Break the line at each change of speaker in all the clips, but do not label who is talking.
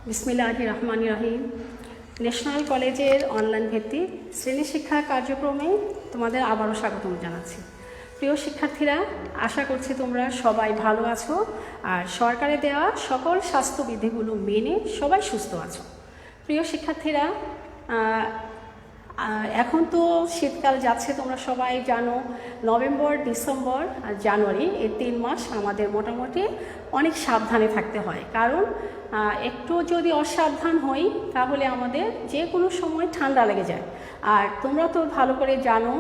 বিসমিল্লাহির রহমানির রহিম। ন্যাশনাল কলেজের অনলাইন ভিত্তিক শ্রেণী শিক্ষা কার্যক্রমে তোমাদের আবারও স্বাগতম জানাচ্ছি। প্রিয় শিক্ষার্থীরা, আশা করছি তোমরা সবাই ভালো আছো আর সরকারে দেওয়া সকল স্বাস্থ্যবিধিগুলো মেনে সবাই সুস্থ আছো। প্রিয় শিক্ষার্থীরা, এখন তো শীতকাল যাচ্ছে, তোমরা সবাই জানো। নভেম্বর, ডিসেম্বর আর জানুয়ারি এই 3 মাস আমাদের মোটামুটি অনেক সাবধানে থাকতে হয়, কারণ একটু যদি অসাবধান হই তাহলে আমাদের যে কোনো সময় ঠান্ডা লেগে যায়। আর তোমরা তো ভালো করে জানো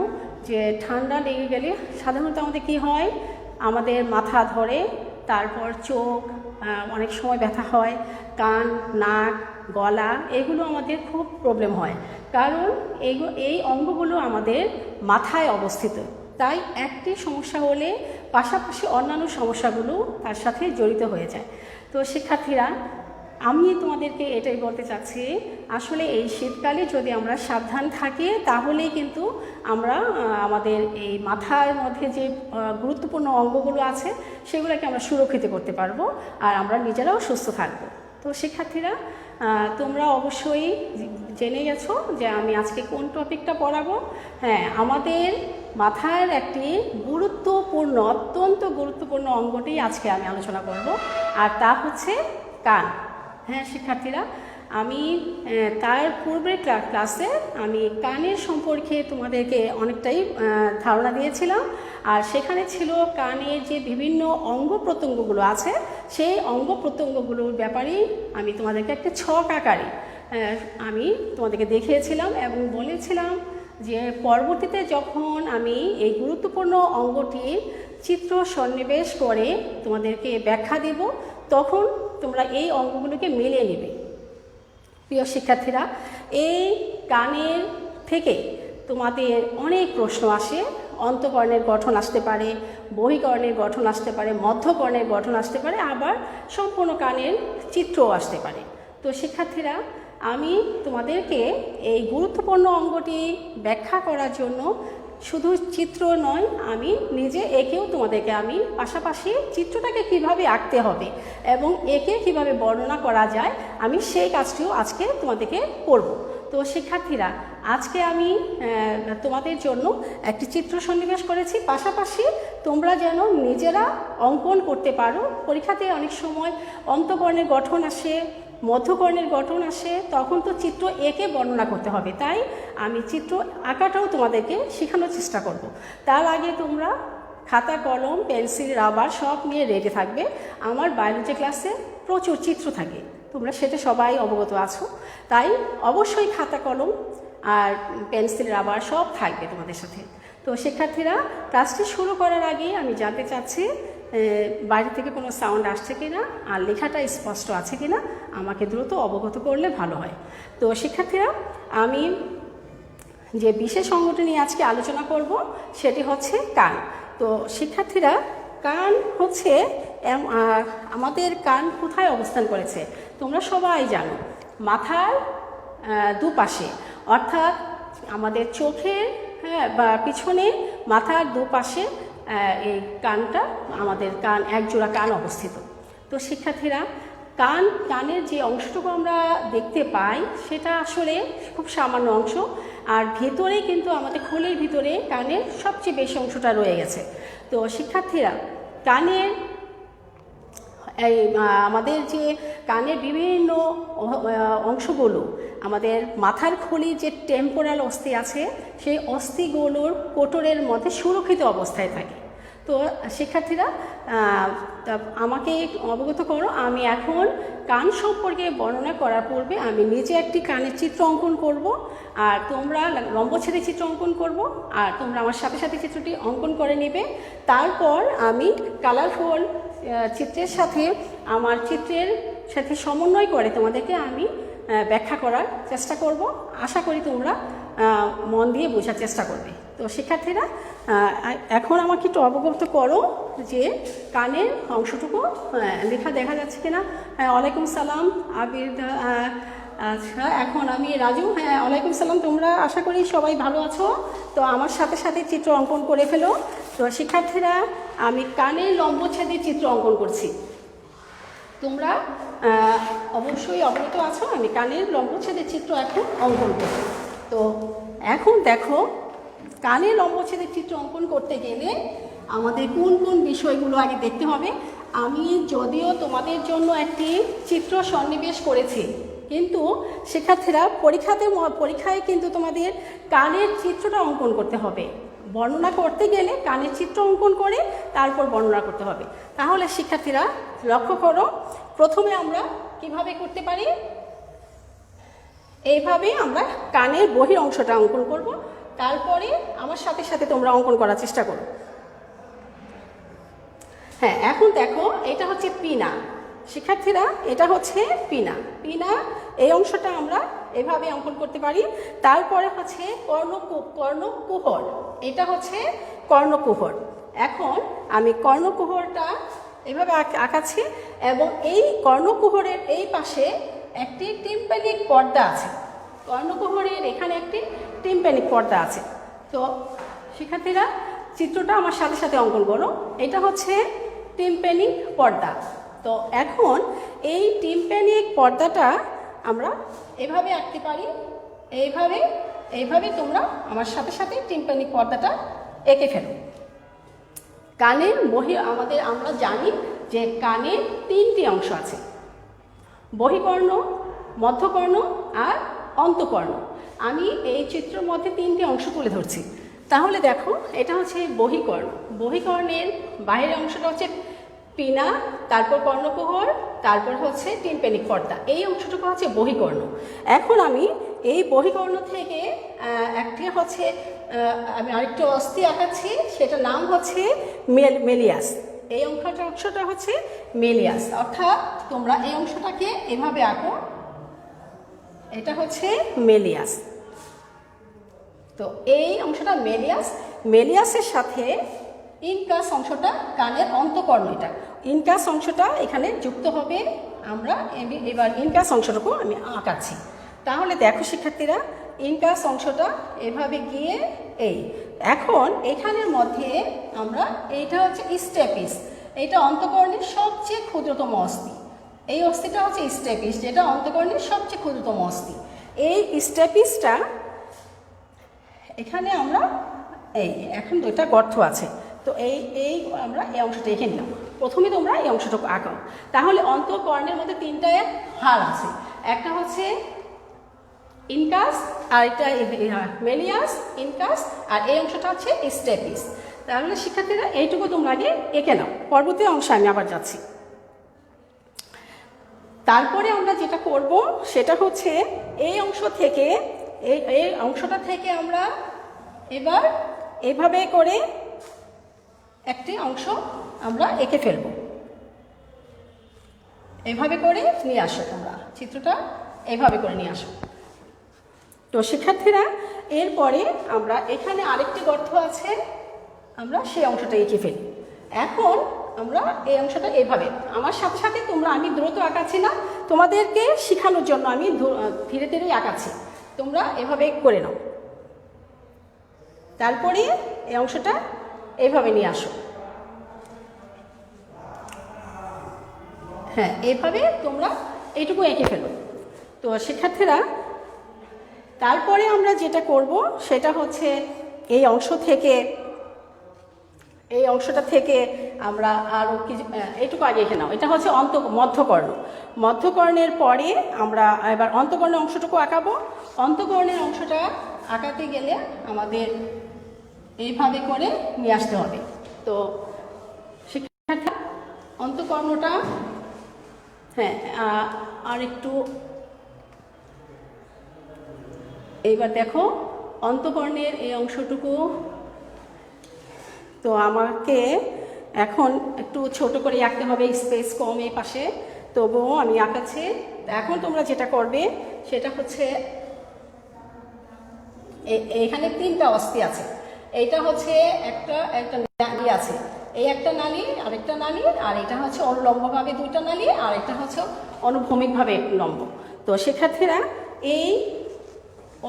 যে ঠান্ডা লেগে গেলে সাধারণত আমাদের কী হয়, আমাদের মাথা ধরে, তারপর চোখ, অনেক সময় ব্যথা হয়, কান, নাক, গলা, এগুলো আমাদের খুব প্রবলেম হয়, কারণ এই অঙ্গগুলো আমাদের মাথায় অবস্থিত। তাই একটি সমস্যা হলে পাশাপাশি অন্যান্য সমস্যাগুলো তার সাথে জড়িত হয়ে যায়। তো শিক্ষার্থীরা, আমি তোমাদেরকে এটাই বলতে চাচ্ছি, আসলে এই শীতকালে যদি আমরা সাবধান থাকি তাহলেই কিন্তু আমরা আমাদের এই মাথার মধ্যে যে গুরুত্বপূর্ণ অঙ্গগুলো আছে সেগুলোকে আমরা সুরক্ষিত করতে পারবো আর আমরা নিজেরাও সুস্থ থাকবো। তো শিক্ষার্থীরা, তোমরা অবশ্যই জেনে গেছো যে আমি আজকে কোন টপিকটা পড়াবো। হ্যাঁ, আমাদের মাথার একটি গুরুত্বপূর্ণ, অত্যন্ত গুরুত্বপূর্ণ অঙ্গটি আজকে আমি আলোচনা করব, আর তা হচ্ছে কান। হ্যাঁ শিক্ষার্থীরা, আমি তার পূর্বের ক্লাসে আমি কানের সম্পর্কে তোমাদেরকে অনেকটাই ধারণা দিয়েছিলাম, আর সেখানে ছিল কানের যে বিভিন্ন অঙ্গ প্রত্যঙ্গগুলো আছে সেই অঙ্গ প্রত্যঙ্গগুলোর ব্যাপারেই আমি তোমাদেরকে একটা ছক আকারে আমি তোমাদেরকে দেখিয়েছিলাম এবং বলেছিলাম যে পরবর্তীতে যখন আমি এই গুরুত্বপূর্ণ অঙ্গটির চিত্র সন্নিবেশ করে তোমাদেরকে ব্যাখ্যা দেব তখন তোমরা এই অঙ্গগুলোকে মিলিয়ে নেবে। প্রিয় শিক্ষার্থীরা, এই কানের থেকে তোমাদের অনেক প্রশ্ন আসে। অন্তঃকর্ণের গঠন আসতে পারে, বহিকর্ণের গঠন আসতে পারে, মধ্যকর্ণের গঠন আসতে পারে, আবার সম্পূর্ণ কানের চিত্রও আসতে পারে। তো শিক্ষার্থীরা, আমি তোমাদেরকে এই গুরুত্বপূর্ণ অঙ্গটি ব্যাখ্যা করার জন্য শুধু চিত্র নয়, আমি নিজে এঁকেও তোমাদেরকে আমি পাশাপাশি চিত্রটাকে কিভাবে আঁকতে হবে এবং একে কিভাবে বর্ণনা করা যায় আমি সেই কাজটিও আজকে তোমাদেরকে করব। তো শিক্ষার্থীরা, আজকে আমি তোমাদের জন্য একটি চিত্র সন্নিবেশ করেছি, পাশাপাশি তোমরা যেন নিজেরা অঙ্কন করতে পারো। পরীক্ষাতে অনেক সময় অন্তঃকর্ণের গঠন আসে, মধ্যকর্ণের গঠন আসে, তখন তো চিত্র এঁকে বর্ণনা করতে হবে, তাই আমি চিত্র আঁকাটাও তোমাদেরকে শেখানোর চেষ্টা করব। তার আগে তোমরা খাতা, কলম, পেন্সিল, রাবার সব নিয়ে রেডি থাকবে। আমার বায়োলজি ক্লাসে প্রচুর চিত্র থাকে, তোমরা সেটা সবাই অবগত আছো, তাই অবশ্যই খাতা, কলম আর পেন্সিল, রাবার সব থাকবে তোমাদের সাথে। তো শিক্ষার্থীরা, ক্লাসটি শুরু করার আগে আমি জানতে চাচ্ছি বাইরে থেকে কোনো সাউন্ড আসছে কিনা আর লেখাটা স্পষ্ট আছে কিনা আমাকে দ্রুত অবগত করলে ভালো হয়। তো শিক্ষার্থীরা, আমি যে বিশেষ অঙ্গটি নিয়ে আজকে আলোচনা করব সেটি হচ্ছে কান। তো শিক্ষার্থীরা, কান হচ্ছে আমাদের কান কোথায় অবস্থান করেছে তোমরা সবাই জানো, মাথার দুপাশে, অর্থাৎ আমাদের চোখের বা পিছনে মাথার দুপাশে এই কানটা, আমাদের কান, একজোড়া কান অবস্থিত। তো শিক্ষার্থীরা, কানের যে অংশটুকু আমরা দেখতে পাই সেটা আসলে খুব সামান্য অংশ, আর ভেতরে কিন্তু আমাদের খোলের ভিতরে কানের সবচেয়ে বেশি অংশটা রয়ে গেছে। তো শিক্ষার্থীরা, কানের আমাদের যে কানের বিভিন্ন অংশগুলো, আমাদের মাথার খুলির যে টেম্পোরাল অস্থি আছে সেই অস্থিগুলোর কোটরের মধ্যে সুরক্ষিত অবস্থায় থাকে। তো শিক্ষার্থীরা, আমাকে অবগত করো, আমি এখন কান সম্পর্কে বর্ণনা করার পূর্বে আমি নিজে একটি কানের চিত্র অঙ্কন করব, আর তোমরা লম্বচ্ছেদের চিত্র অঙ্কন করব, আর তোমরা আমার সাথে সাথে চিত্রটি অঙ্কন করে নেবে। তারপর আমি কালারফুল চিত্রের সাথে আমার চিত্রের সাথে সমন্বয় করে তোমাদেরকে আমি ব্যাখ্যা করার চেষ্টা করব। আশা করি তোমরা মন দিয়ে বোঝার চেষ্টা করবে। তো শিক্ষার্থীরা, এখন আমাকে একটু অবগত করো যে কানের অংশটুকু লেখা দেখা যাচ্ছে কিনা। হ্যাঁ, ওয়ালাইকুম সালাম আবির। আচ্ছা, এখন আমি রাজু। হ্যাঁ, ওয়ালাইকুম সালাম। তোমরা আশা করি সবাই ভালো আছো। তো আমার সাথে সাথে চিত্র অঙ্কন করে ফেলো। তো শিক্ষার্থীরা, আমি কানের লম্বচ্ছেদের চিত্র অঙ্কন করছি। তোমরা অবশ্যই অবগত আছো, আমি কানের লম্বচ্ছেদের চিত্র এখন অঙ্কন করব। তো এখন দেখো, কানের লম্বচ্ছেদের চিত্র অঙ্কন করতে গেলে আমাদের কোন কোন বিষয়গুলো আগে দেখতে হবে। আমি যদিও তোমাদের জন্য একটি চিত্র সন্নিবেশ করেছি, কিন্তু শিক্ষার্থীরা পরীক্ষায় কিন্তু তোমাদের কানের চিত্রটা অঙ্কন করতে হবে। বর্ণনা করতে গেলে কানের চিত্র অঙ্কন করে তারপর বর্ণনা করতে হবে। তাহলে শিক্ষার্থীরা লক্ষ্য করো, প্রথমে আমরা কিভাবে করতে পারি, এইভাবে আমরা কানের বহির অংশটা অঙ্কন করব। তারপরে আমার সাথে সাথে তোমরা অঙ্কন করার চেষ্টা করো। হ্যাঁ, এখন দেখো, এটা হচ্ছে পিনা। শিক্ষার্থীরা, এটা হচ্ছে পিনা। পিনা এই অংশটা আমরা এভাবে অঙ্কন করতে পারি। তারপরে হচ্ছে কর্ণকুহর, এটা হচ্ছে কর্ণকুহর। এখন আমি কর্ণকুহরটা এভাবে আঁকাচ্ছি এবং এই কর্ণকুহরের এই পাশে একটি টিম্প্যানিক পর্দা আছে। কর্ণকুহরের এখানে একটি টিম্প্যানিক পর্দা আছে। তো শিক্ষার্থীরা চিত্রটা আমার সাথে সাথে অঙ্কন করো। এটা হচ্ছে টিম্প্যানিক পর্দা। তো এখন এই টিম্প্যানিক পর্দাটা আমরা এভাবে আঁকতে পারি। এইভাবে তোমরা আমার সাথে সাথে টিম্প্যানিক পর্দাটা এঁকে ফেলো। কানের আমরা জানি যে কানের তিনটি অংশ আছে, বহিকর্ণ, মধ্যকর্ণ আর অন্তকর্ণ। আমি এই চিত্রের মধ্যে তিনটি অংশ তুলে ধরছি। তাহলে দেখো, এটা হচ্ছে বহিকর্ণ। বহিকর্ণের বাইরের অংশটা হচ্ছে পিনা, তারপর কর্ণকুহর, তারপর হচ্ছে টিম্প্যানিক পর্দা। এই অংশটুকু হচ্ছে বহিকর্ণ। এখন আমি এই বহিকর্ণ থেকে আমি আরেকটু অস্থি আঁকাচ্ছি, সেটার নাম হচ্ছে মেলিয়াস। এই অংশটা হচ্ছে মেলিয়াস। অর্থাৎ তোমরা এই অংশটাকে এভাবে আঁকো, এটা হচ্ছে মেলিয়াস। তো এই অংশটা মেলিয়াসের সাথে ইনকাস অংশটা, কানের অন্তকর্ণ, এটা ইনকাস অংশটা এখানে যুক্ত হবে। আমরা এবার ইনকাস অংশটুকু আমি আঁকাচ্ছি। তাহলে দেখো শিক্ষার্থীরা, ইনকাস অংশটা এভাবে গিয়ে এখন এখানের মধ্যে এইটা হচ্ছে স্টেপিস। এটা অন্তকর্ণের সবচেয়ে ক্ষুদ্রতম অস্থি। এই অস্থিটা হচ্ছে স্টেপিস, যেটা অন্তকর্ণের সবচেয়ে ক্ষুদ্রতম অস্থি। এই স্টেপিসটা এখানে আমরা এখন দুইটা গর্ত আছে। তো আমরা এই অংশটা এঁকে নিলাম। প্রথমে তোমরা এই অংশটুকু আঁকাও। তাহলে অন্তকর্ণের মধ্যে তিনটা হাড় আছে, একটা হচ্ছে ইনকাস, আর এটা মেলিয়াস, ইনকাস, আর এই অংশটা হচ্ছে স্টেপিস। তাহলে শিক্ষার্থীরা এইটুকু তোমরা আগে এঁকে নাও। পরবর্তী অংশে আমি আবার যাচ্ছি। তারপরে আমরা যেটা করব সেটা হচ্ছে এই অংশটা থেকে আমরা এবার এভাবে করে একটি অংশ আমরা এঁকে ফেলব। এভাবে করে নিয়ে আসো, তোমরা চিত্রটা এভাবে করে নিয়ে আসো। তো শিক্ষার্থীরা, এরপরে আমরা এখানে আরেকটি গর্ত আছে, আমরা সেই অংশটা এঁকে ফেলি। এখন আমরা এই অংশটা এভাবে, আমার সাথে সাথে আমি দ্রুত আঁকাচ্ছি না, তোমাদেরকে শেখানোর জন্য আমি ধীরে ধীরে আঁকাচ্ছি। তোমরা এভাবে করে নাও। তারপরে এই অংশটা এভাবে নিয়ে আসো। হ্যাঁ, এইভাবে তোমরা এইটুকু এঁকে ফেলো। তো শিক্ষার্থীরা, তারপরে আমরা যেটা করব সেটা হচ্ছে এই অংশটা থেকে আমরা আরও কিছু এইটুকু আগে এঁকে নাও। এটা হচ্ছে মধ্যকর্ণ। মধ্যকর্ণের পরে আমরা এবার অন্তকর্ণের অংশটুকু আঁকাবো। অন্তকর্ণের অংশটা আঁকাতে গেলে আমাদের এইভাবে করে নিয়ে আসতে হবে। তো শিক্ষার্থী, অন্তকর্ণটা আর একটু এইবার দেখো, অন্তকর্ণের এই অংশটুকু তো আমাকে এখন একটু ছোট করে আঁকতে হবে, স্পেস কম এই পাশে, তবুও আমি আঁকাচ্ছি। এখন তোমরা যেটা করবে সেটা হচ্ছে এখানে তিনটা অস্থি আছে। এইটা হচ্ছে একটা নালী আছে, এই একটা নালী, আরেকটা নালী, আর এটা হচ্ছে অনুলম্বভাবে দুইটা নালী, আর এটা হচ্ছে অনুভূমিকভাবে লম্ব। তো শিক্ষার্থীরা, এই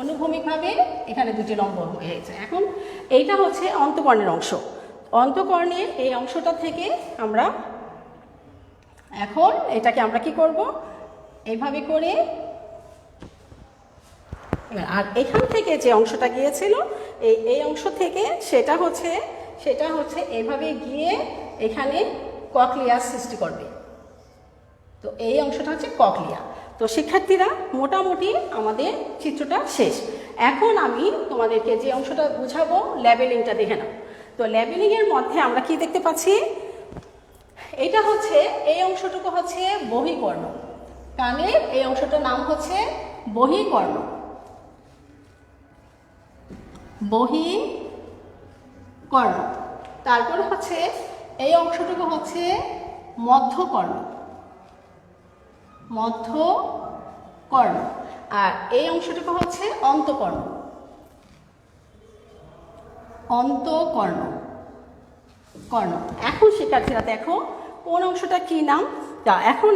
অনুভূমিকভাবে এখানে দুটি লম্ব হয়েছে। এখন এইটা হচ্ছে অন্তকর্ণের অংশ। অন্তকর্ণের এই অংশটা থেকে আমরা এখন এটাকে আমরা কি করব, এইভাবে করে, আর এখান থেকে যে অংশটা গিয়েছিল এই অংশ থেকে সেটা হচ্ছে এইভাবে গিয়ে এখানে ককলিয়ার সৃষ্টি করবে। তো এই অংশটা হচ্ছে ককলিয়া। তো শিক্ষার্থীরা মোটামুটি আমাদের চিত্রটা শেষ। এখন আমি তোমাদেরকে যে অংশটা বুঝাবো লেবেলিংটা দেখে নাও। তো লেবেলিংয়ের মধ্যে আমরা কি দেখতে পাচ্ছি, এটা হচ্ছে এই অংশটুকু হচ্ছে বহিকর্ণ, কানের এই অংশটার নাম হচ্ছে বহিকর্ণ, বহিকর্ণ। তারপর হচ্ছে এই অংশটুকু হচ্ছে মধ্যকর্ণ, মধ্যকর্ণ। আর এই অংশটুকু হচ্ছে অন্তকর্ণ, অন্তকর্ণ, কর্ণ। এখন শিক্ষার্থীরা দেখো কোন অংশটা কি নাম। এখন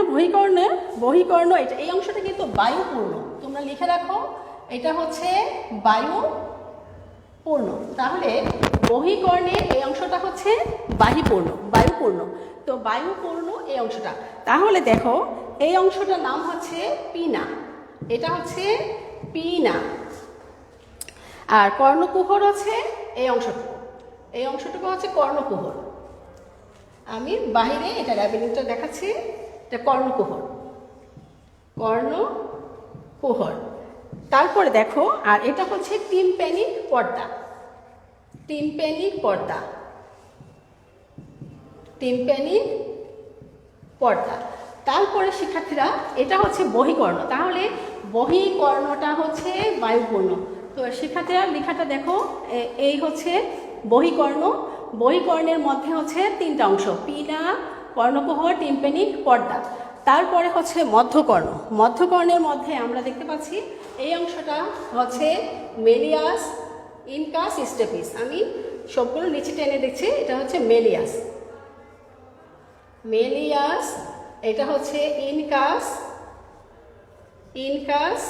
বহিকর্ণ এটা, এই অংশটা কিন্তু বায়ুপূর্ণ, তোমরা লিখে রাখো, এটা হচ্ছে বায়ুপূর্ণ। তাহলে বহিকর্ণের এই অংশটা হচ্ছে বায়ুপূর্ণ। তো বায়ুপূর্ণ এই অংশটা, তাহলে দেখো এই অংশটার নাম হচ্ছে পিনা, এটা হচ্ছে পিনা। আর কর্ণকুহর হচ্ছে এই অংশটুকু হচ্ছে কর্ণকুহর। আমি বাইরে এটা লেবেলিংটা দেখাচ্ছি, এটা কর্ণকুহর। তারপরে দেখো, আর এটা হচ্ছে টিম্প্যানিক পর্দা। তারপরে শিক্ষার্থীরা এটা হচ্ছে বহিকর্ণ, তাহলে বহিকর্ণটা হচ্ছে বায়ুপূর্ণ। তো শিক্ষার্থীরা লেখাটা দেখো, এই হচ্ছে বহিকর্ণের মধ্যে হচ্ছে তিনটা অংশ, পিনা, কর্ণকুহর, টিম্প্যানিক পর্দা। তারপরে হচ্ছে মধ্যকর্ণের মধ্যে আমরা দেখতে পাচ্ছি এই অংশটা হচ্ছে মেলিয়াস, ইনকাস, স্টেপিস। আমি সবগুলো নিচে টেনে দিচ্ছি, এটা হচ্ছে মেলিয়াস, এটা হচ্ছে ইনকাস,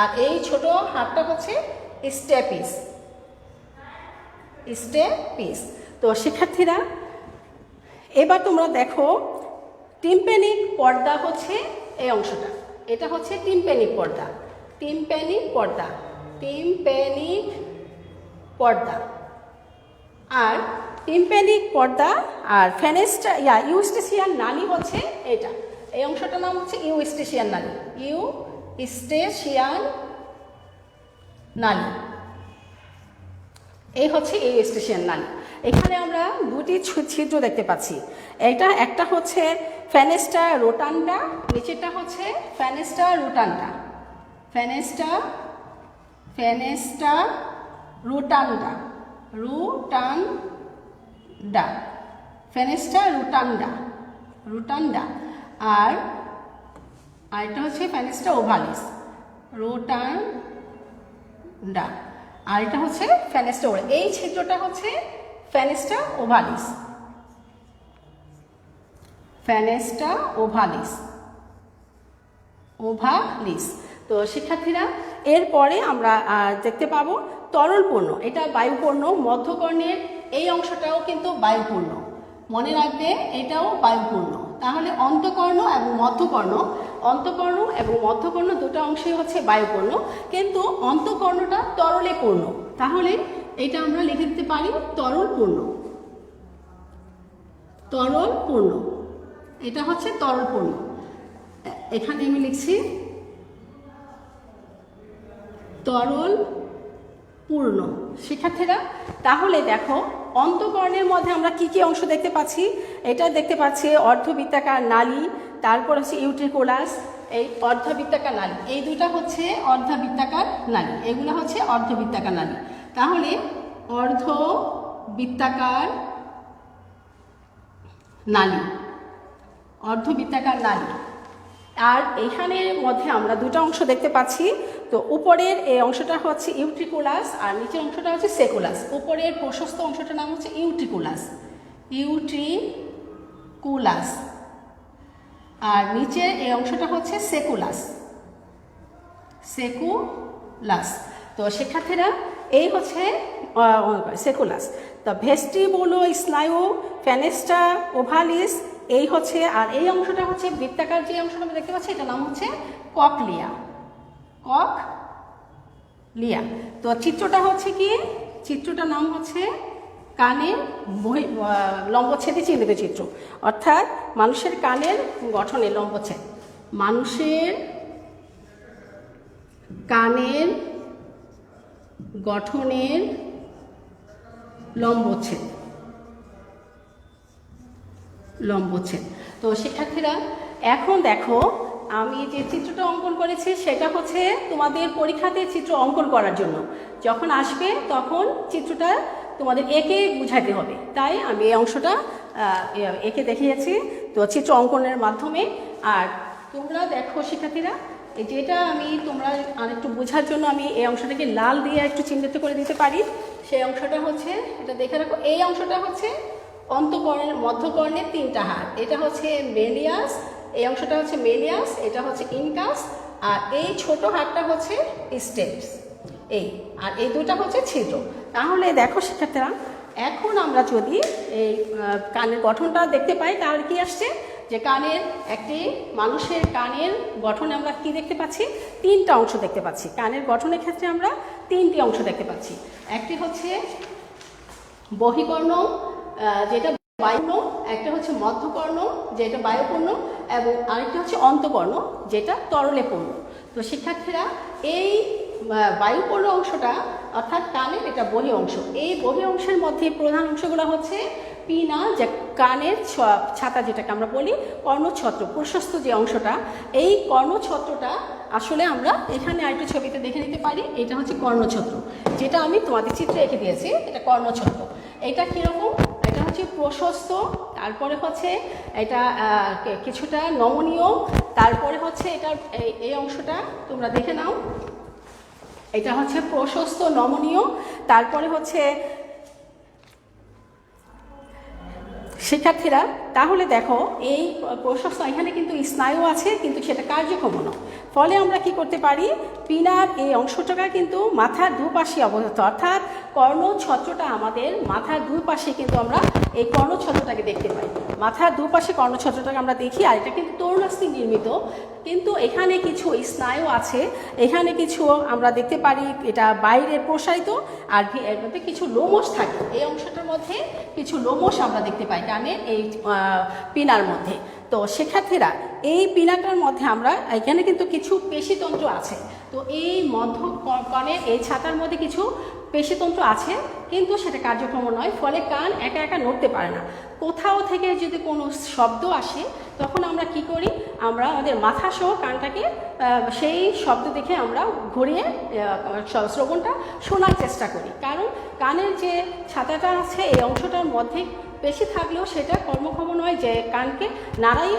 আর এই ছোট হাতটা হচ্ছে স্টেপিস। তো শিক্ষার্থীরা এবার তোমরা দেখো টিম্প্যানিক পর্দা হচ্ছে এই অংশটা, এটা হচ্ছে টিম্প্যানিক পর্দা। আর টিম্প্যানিক পর্দা আর ইউস্টেশিয়ান নালী হচ্ছে এটা, এই অংশটার নাম হচ্ছে ইউস্টেশিয়ান নালী, এই হচ্ছে ইউস্টেশিয়ান নালী। এখানে আমরা দুটি ছিদ্র দেখতে পাচ্ছি, একটা হচ্ছে ফেনেস্টা রোটান্ডা, নিচেরটা হচ্ছে ফেনেস্টা রুটান্ডা, ফেনেস্টা রুটান্ডা। আর এটা হচ্ছে ফেনেস্টা ওভালিস, রোটান্ডা। আর এটা হচ্ছে ফেনেস্টা ওভালিস, এই ছিদ্রটা হচ্ছে ফেনেস্টা ওভালিস। তো শিক্ষার্থীরা এরপরে আমরা দেখতে পাবো তরলপূর্ণ, এটা বায়ুপূর্ণ। মধ্যকর্ণের এই অংশটাও কিন্তু বায়ুপূর্ণ, মনে রাখবে এটাও বায়ুপূর্ণ। তাহলে অন্তকর্ণ এবং মধ্যকর্ণ দুটো অংশই হচ্ছে বায়ুপূর্ণ, কিন্তু অন্তকর্ণটা তরলে পূর্ণ। তাহলে এটা আমরা লিখে দিতে পারি তরলপূর্ণ, এটা হচ্ছে তরলপূর্ণ। এখানে আমি লিখছি তরলপূর্ণ। শিক্ষার্থীরা তাহলে দেখো অন্তকর্ণের মধ্যে আমরা কি কি অংশ দেখতে পাচ্ছি, এটা দেখতে পাচ্ছি অর্ধবৃত্তাকার নালী, তারপর হচ্ছে ইউট্রিকুলাস, এই অর্ধবৃত্তাকার নালী, এই দুটা হচ্ছে অর্ধবৃত্তাকার নালী, এগুলো হচ্ছে অর্ধবৃত্তাকার নালী। তাহলে অর্ধবৃত্তাকার নালী। আর এইখানের মধ্যে আমরা দুটো অংশ দেখতে পাচ্ছি। তো উপরের এই অংশটা হচ্ছে ইউট্রিকুলাস আর নিচের অংশটা হচ্ছে সেকুলাস। উপরের প্রশস্ত অংশটার নাম হচ্ছে ইউট্রিকুলাস, আর নিচের এই অংশটা হচ্ছে সেকুলাস। তো শিক্ষার্থীরা এই হচ্ছে সেকুলাস। তো ভেস্টিবুলো স্নায়ু, ফেনেস্টা ওভালিস, এই হচ্ছে, আর এই অংশটা হচ্ছে বৃত্তাকার যে অংশটা আমরা দেখতে পাচ্ছি এটার নাম হচ্ছে ককলিয়া। ককলিয়া। তো চিত্রটা হচ্ছে কি, চিত্রটার নাম হচ্ছে কানের লম্বচ্ছেদে চিহ্নিত চিত্র, অর্থাৎ মানুষের কানের গঠনের লম্বচ্ছেদ, মানুষের কানের গঠনের লম্বচ্ছেদ। তো শিক্ষার্থীরা এখন দেখো আমি যে চিত্রটা অঙ্কন করেছি সেটা হচ্ছে তোমাদের পরীক্ষাতে চিত্র অঙ্কন করার জন্য, যখন আসবে তখন চিত্রটা তোমাদের এঁকে বুঝাতে হবে, তাই আমি এই অংশটা এঁকে দেখিয়েছি তো চিত্র অঙ্কনের মাধ্যমে। আর তোমরা দেখো শিক্ষার্থীরা, যেটা আমি তোমরা আরেকটু বোঝার জন্য আমি এই অংশটাকে লাল দিয়ে একটু চিহ্নিত করে দিতে পারি। সেই অংশটা হচ্ছে, এটা দেখে রাখো, এই অংশটা হচ্ছে অন্তঃকর্ণের মধ্যকর্ণের 3টা হাড়, এটা হচ্ছে মেলিয়াস, এই অংশটা হচ্ছে মেলিয়াস, এটা হচ্ছে ইনকাস, আর এই ছোট হাড়টা হচ্ছে স্টেপস, এই, আর এই দুটা হচ্ছে ছিদ্র। তাহলে দেখো শিক্ষার্থীরা, এখন আমরা যদি এই কানের গঠনটা দেখতে পাই তাহলে কি আসছে, যে কানের একটি মানুষের কানের গঠনে আমরা কি দেখতে পাচ্ছি, 3টা অংশ দেখতে পাচ্ছি। কানের গঠনের ক্ষেত্রে আমরা 3টি অংশ দেখতে পাচ্ছি। একটি হচ্ছে বহিকর্ণ যেটা বায়ুপূর্ণ, একটা হচ্ছে মধ্যকর্ণ যেটা বায়ুপূর্ণ, এবং আরেকটা হচ্ছে অন্তঃকর্ণ যেটা তরলে পূর্ণ। তো শিক্ষার্থীরা, এই বায়ুপূর্ণ অংশটা অর্থাৎ কানের এটা বহি অংশ, এই বহি অংশের মধ্যে প্রধান অংশগুলো হচ্ছে পিনা, যে কানের ছাতা যেটাকে আমরা বলি, কর্ণছত্র প্রশস্ত যে অংশটা, এই কর্ণছত্রটা আসলে আমরা এখানে আরেকটা ছবিতে দেখে নিতে পারি, এটা হচ্ছে কর্ণছত্র, যেটা আমি তোমাদের চিত্রে এঁকে দিয়েছি, এটা কর্ণছত্র। এটা কীরকম, এটা হচ্ছে প্রশস্ত, তারপরে হচ্ছে এটা কিছুটা নমনীয়, তারপরে হচ্ছে এটার এই অংশটা তোমরা দেখে নাও, এটা হচ্ছে প্রশস্ত নমনীয়, তারপরে হচ্ছে শিক্ষার্থীরা, তাহলে দেখো এই প্রশস্ত, এখানে কিন্তু স্নায়ু আছে কিন্তু সেটা কার্যক্ষম নয়, ফলে আমরা কি করতে পারি, পিনার এই অংশটা কিন্তু মাথার দুপাশে অবস্থিত, অর্থাৎ কর্ণছত্রটা আমাদের মাথার দুপাশে কিন্তু আমরা এই কর্ণছত্রটাকে দেখতে পাই, মাথার দুপাশে কর্ণছত্রটাকে আমরা দেখি। আর এটা কিন্তু তরুণাস্থি নির্মিত, কিন্তু এখানে কিছু স্নায়ু আছে, এখানে কিছু আমরা দেখতে পারি এটা বাইরে প্রসারিত, আর এর মধ্যে কিছু লোমশ থাকে, এই অংশটার মধ্যে কিছু লোমশ আমরা দেখতে পাই কানের এই পিনার মধ্যে। তো শিক্ষার্থীরা, এই পিনাটার মধ্যে আমরা এখানে কিন্তু কিছু পেশিতন্ত্র আছে, তো এই মধ্যকর্ণের এই ছাতার মধ্যে কিছু পেশিতন্ত্র আছে, কিন্তু সেটা কার্যক্রম নয়, ফলে কান একা একা নড়তে পারে না। কোথাও থেকে যদি কোনো শব্দ আসে তখন আমরা কি করি, আমরা আমাদের মাথা সহ কানটাকে সেই শব্দ দেখে আমরা ঘুরিয়ে শ্রবণটা শোনার চেষ্টা করি, কারণ কানের যে ছাতাটা আছে এই অংশটার মধ্যে বেশি থাকলেও সেটা কর্মক্ষম নয় যে কানকে নাড়াই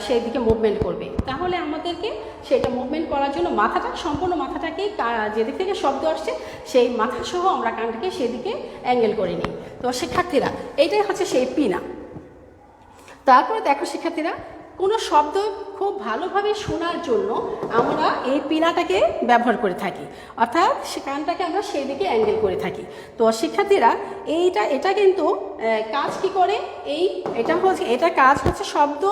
সেই দিকে মুভমেন্ট করবে, তাহলে আমাদেরকে সেটা মুভমেন্ট করার জন্য মাথাটা, সম্পূর্ণ মাথাটাকে যেদিক থেকে শব্দ আসছে সেই মাথা সহ আমরা কানটাকে সেদিকে অ্যাঙ্গেল করে নিই। তো শিক্ষার্থীরা, এইটাই হচ্ছে সেই পিনা। তারপরে দেখো শিক্ষার্থীরা, কোনো শব্দ খুব ভালোভাবে শোনার জন্য আমরা এই পিনাটাকে ব্যবহার করে থাকি, অর্থাৎ সে কানটাকে আমরা সেই দিকে অ্যাঙ্গেল করে থাকি। তো শিক্ষার্থীরা, এটা কিন্তু কাজ কি করে, এটা কাজ হচ্ছে শব্দ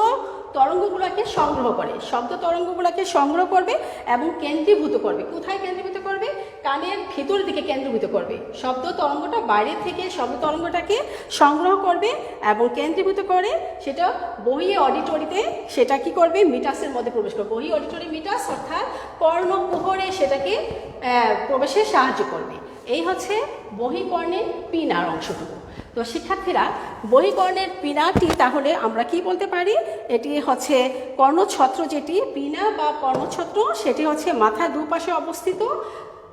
তরঙ্গগুলোকে সংগ্রহ করে, শব্দ তরঙ্গগুলোকে সংগ্রহ করবে এবং কেন্দ্রীভূত করবে। কোথায় কেন্দ্রীভূত করবে, কানের ভেতরের দিকে কেন্দ্রীভূত করবে। শব্দ তরঙ্গটা বাইরে থেকে শব্দ তরঙ্গটাকে সংগ্রহ করবে এবং কেন্দ্রীভূত করে সেটা বহি অডিটরিতে সেটা কি করবে, মিটাসের মধ্যে প্রবেশ করবে। বহি অডিটরি মিটাস অর্থাৎ কর্ণকুহরে সেটাকে প্রবেশে সাহায্য করবে। এই হচ্ছে বহিকর্ণের পিনার অংশটুকু। তো শিক্ষার্থীরা, বহিকর্ণের পিনাটি তাহলে আমরা কি বলতে পারি, এটি হচ্ছে কর্ণছত্র, যেটি পিনা বা কর্ণছত্র সেটি হচ্ছে মাথার দুপাশে অবস্থিত,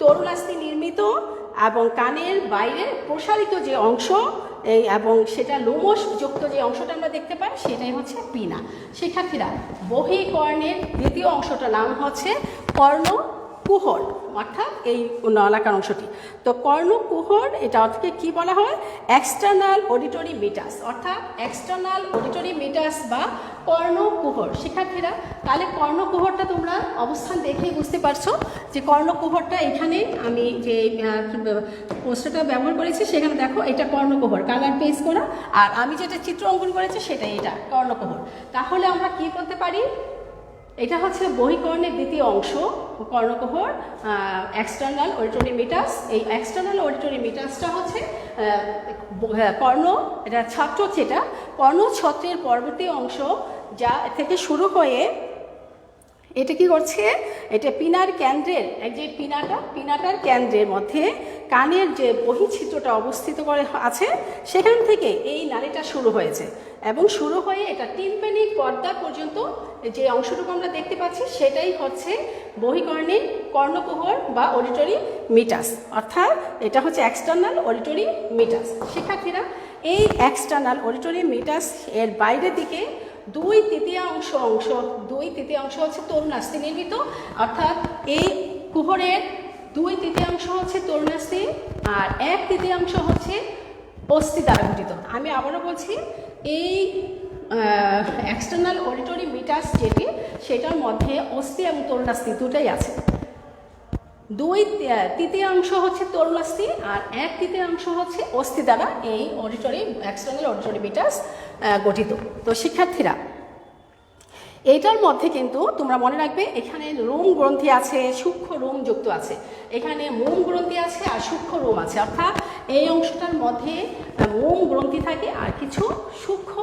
তরুণাস্থি নির্মিত এবং কানের বাইরে প্রসারিত যে অংশ এবং সেটা লোমশ যুক্ত যে অংশটা আমরা দেখতে পাই সেটাই হচ্ছে পিনা। শিক্ষার্থীরা, বহিকর্ণের দ্বিতীয় অংশটার নাম হচ্ছে কর্ণকুহর। কুহর, অর্থাৎ এই নলাকার অংশটি। তো কর্ণকুহর এটা অর্থকে কি বলা হয়? এক্সটার্নাল অডিটরি মিটাস, অর্থাৎ এক্সটার্নাল অডিটরি মিটাস বা কর্ণকুহর। শিক্ষার্থীরা, তাহলে কর্ণকুহরটা তোমরা অবস্থান দেখেই বুঝতে পারছো যে কর্ণকুহরটা এখানে আমি যে পোস্টারটা ব্যবহার করেছি সেখানে দেখো এটা কর্ণকুহর, কালার পেস্ট করা, আর আমি যেটা চিত্র অঙ্কন করেছি সেটাই এটা কর্ণকুহর। তাহলে আমরা কি বলতে পারি? এটা হচ্ছে বহিকর্ণের দ্বিতীয় অংশ কর্ণকুহর, এক্সটার্নাল অডিটরি মিটাস। এই এক্সটার্নাল অডিটরি মিটাসটা হচ্ছে কর্ণ, এটা ছত্র, যেটা কর্ণছত্রের পরবর্তী অংশ, যা থেকে শুরু হয়ে এটা কি করছে, এটা পিনার কেন্দ্রের, যে পিনাটার কেন্দ্রের মধ্যে কানের যে বহিঃছিদ্রটা অবস্থিত করে আছে সেখান থেকে এই নালীটা শুরু হয়েছে এবং শুরু হয়ে এটা টিম্প্যানিক পর্দা পর্যন্ত যে অংশটুকু আমরা দেখতে পাচ্ছি সেটাই হচ্ছে বহিকর্ণের কর্ণকুহর বা অডিটরি মিটাস, অর্থাৎ এটা হচ্ছে এক্সটার্নাল অডিটরি মিটাস। শিক্ষার্থীরা, এই এক্সটার্নাল অডিটরি মিটাস এর বাইরের দিকে 2/3 হচ্ছে তরুণাস্থি নির্মিত, অর্থাৎ এই কুহরের 2/3 হচ্ছে তরুণাস্থি আর 1/3 হচ্ছে অস্থি দ্বারা গঠিত। আমি আবারও বলছি, এই এক্সটার্নাল অডিটরি মিটাস যেটি, সেটার মধ্যে অস্থি এবং তরুণাস্থি দুটাই আছে। 2/3 হচ্ছে তরুণাস্থি আর 1/3 হচ্ছে অস্থি দ্বারা এই এক্সটার্নাল অডিটরি মিটাস গঠিত। তো শিক্ষার্থীরা, এইটার মধ্যে কিন্তু তোমরা মনে রাখবে এখানে রোম গ্রন্থি আছে, সূক্ষ্ম রোম যুক্ত আছে, এখানে মোম গ্রন্থি আছে আর সূক্ষ্ম রোম আছে, অর্থাৎ এই অংশটার মধ্যে মোম গ্রন্থি থাকে আর কিছু সূক্ষ্ম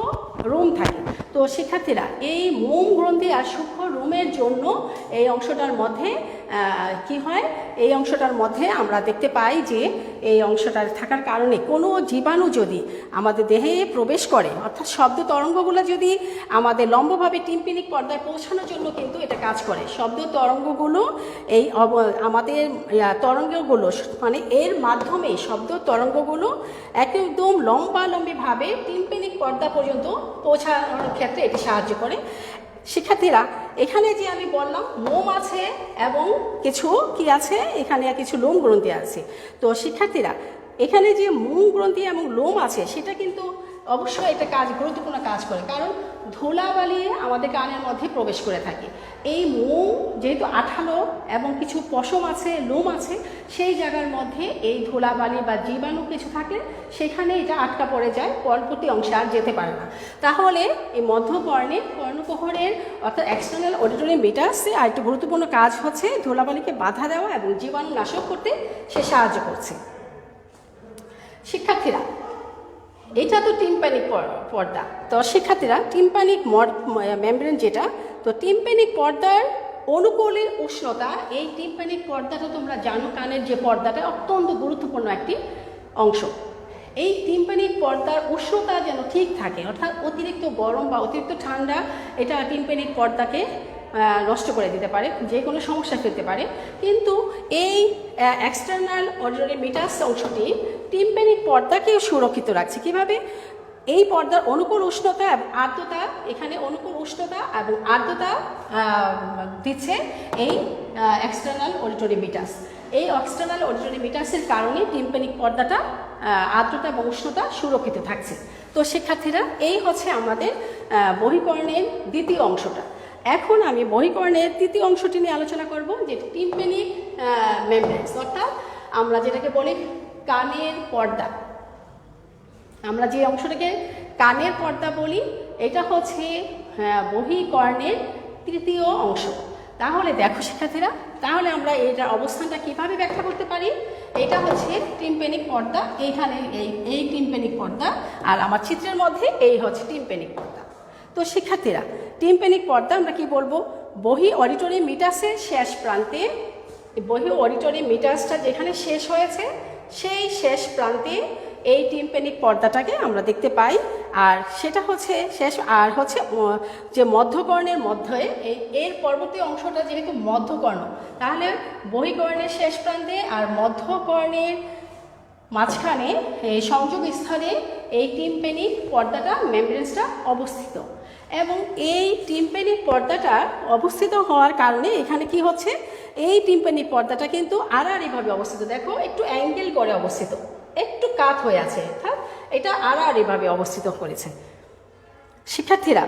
রোম থাকে। তো শিক্ষার্থীরা, এই মোম গ্রন্থি আর সূক্ষ্ম রোমের জন্য এই অংশটার মধ্যে কি হয়, এই অংশটার মধ্যে আমরা দেখতে পাই যে এই অংশটার থাকার কারণে কোনো জীবাণু যদি আমাদের দেহে প্রবেশ করে, অর্থাৎ শব্দ তরঙ্গগুলো যদি আমাদের লম্বভাবে টিম্প্যানিক পর্দায় পৌঁছানোর জন্য কিন্তু এটা কাজ করে। শব্দ তরঙ্গগুলো এই আমাদের তরঙ্গগুলো মানে এর মাধ্যমে শব্দ তরঙ্গগুলো একদম লম্বালম্বিভাবে টিম্প্যানিক পর্দা পর্যন্ত পৌঁছানোর ক্ষেত্রে এটি সাহায্য করে। শিক্ষার্থীরা, এখানে যে আমি বললাম মোম আছে এবং কিছু কি আছে, এখানে কিছু লোম গ্রন্থি আছে। তো শিক্ষার্থীরা, এখানে যে মোম গ্রন্থি এবং লোম আছে সেটা কিন্তু অবশ্যই এটা গুরুত্বপূর্ণ কাজ করে, কারণ ধুলাবালি আমাদের কানের মধ্যে প্রবেশ করে থাকে। এই মোম যেহেতু আঠালো এবং কিছু পশম আছে, লোম আছে, সেই জায়গার মধ্যে এই ধুলাবালি বা জীবাণু কিছু থাকলে সেখানে এটা আটকা পড়ে যায়, পরবর্তী অংশে আর যেতে পারে না। তাহলে এই মধ্যকর্ণের কর্ণকুহরের অর্থাৎ এক্সটার্নাল অডিটরি মিটাসে আরেকটি গুরুত্বপূর্ণ কাজ হচ্ছে ধুলাবালিকে বাধা দেওয়া এবং জীবাণু নাশক করতে সে সাহায্য করছে। শিক্ষার্থীরা, এটা তো টিম্প্যানিক পর্দা। তো শিক্ষার্থীরা, টিম্প্যানিক মেমব্রেন যেটা, তো টিম্প্যানিক পর্দার অনুকূলের উষ্ণতা, এই টিম্প্যানিক পর্দাটা তোমরা জানো কানের যে পর্দাটা অত্যন্ত গুরুত্বপূর্ণ একটি অংশ। এই টিম্প্যানিক পর্দার উষ্ণতা যেন ঠিক থাকে, অর্থাৎ অতিরিক্ত গরম বা অতিরিক্ত ঠান্ডা এটা টিম্প্যানিক পর্দাকে নষ্ট করে দিতে পারে, যে কোনো সমস্যা ফেলতে পারে। কিন্তু এই এক্সটার্নাল অডিটরি মিটাস অংশটি টিম্প্যানিক পর্দাকেও সুরক্ষিত রাখছে। কিভাবে? এই পর্দার অনুকূল উষ্ণতা এবং আর্দ্রতা, এখানে অনুকূল উষ্ণতা এবং আর্দ্রতা দিচ্ছে এই এক্সটার্নাল অডিটরি মিটাস। এই এক্সটার্নাল অডিটরি মিটাসের কারণে টিম্প্যানিক পর্দাটা আর্দ্রতা এবং উষ্ণতা সুরক্ষিত থাকছে। তো শিক্ষার্থীরা, এই হচ্ছে আমাদের বহিকর্ণের দ্বিতীয় অংশটা। এখন আমি বহিকর্ণের তৃতীয় অংশটি নিয়ে আলোচনা করব, যেটি টিম্প্যানিক মেমব্রেনস, অর্থাৎ আমরা যেটাকে বলি কানের পর্দা। আমরা যে অংশটাকে কানের পর্দা বলি এটা হচ্ছে বহিকর্ণের তৃতীয় অংশ। তাহলে দেখো শিক্ষার্থীরা, তাহলে আমরা এটার অবস্থানটা কিভাবে ব্যাখ্যা করতে পারি? এটা হচ্ছে টিম্প্যানিক পর্দা, এইখানে এই টিম্প্যানিক পর্দা, আর আমার চিত্রের মধ্যে এই হচ্ছে টিম্প্যানিক পর্দা। তো শিক্ষার্থীরা, টিম্প্যানিক পর্দা আমরা কি বলবো? বহি অডিটরি মিটাসের শেষ প্রান্তে, বহি অডিটরি মিটাসটা যেখানে শেষ হয়েছে সেই শেষ প্রান্তে এই টিম্প্যানিক পর্দাটাকে আমরা দেখতে পাই। আর সেটা হচ্ছে শেষ, আর হচ্ছে যে মধ্যকর্ণের মধ্যে এর পরবর্তী অংশটা যেহেতু মধ্যকর্ণ, তাহলে বহিকর্ণের শেষ প্রান্তে আর মধ্যকর্ণের মাঝখানে এই সংযোগ স্থানে এই টিম্প্যানিক পর্দাটা মেমব্রেনসটা অবস্থিত। এবং এই টিম্প্যানিক পর্দাটা অবস্থিত হওয়ার কারণে এখানে কি হচ্ছে, এই টিম্প্যানিক পর্দাটা কিন্তু আড়াআড়িভাবে অবস্থিত, দেখো একটু অ্যাঙ্গেল করে অবস্থিত, একটু কাত হয়ে আছে, অর্থাৎ এটা আড়াআড়িভাবে অবস্থিত করেছে। শিক্ষার্থীরা,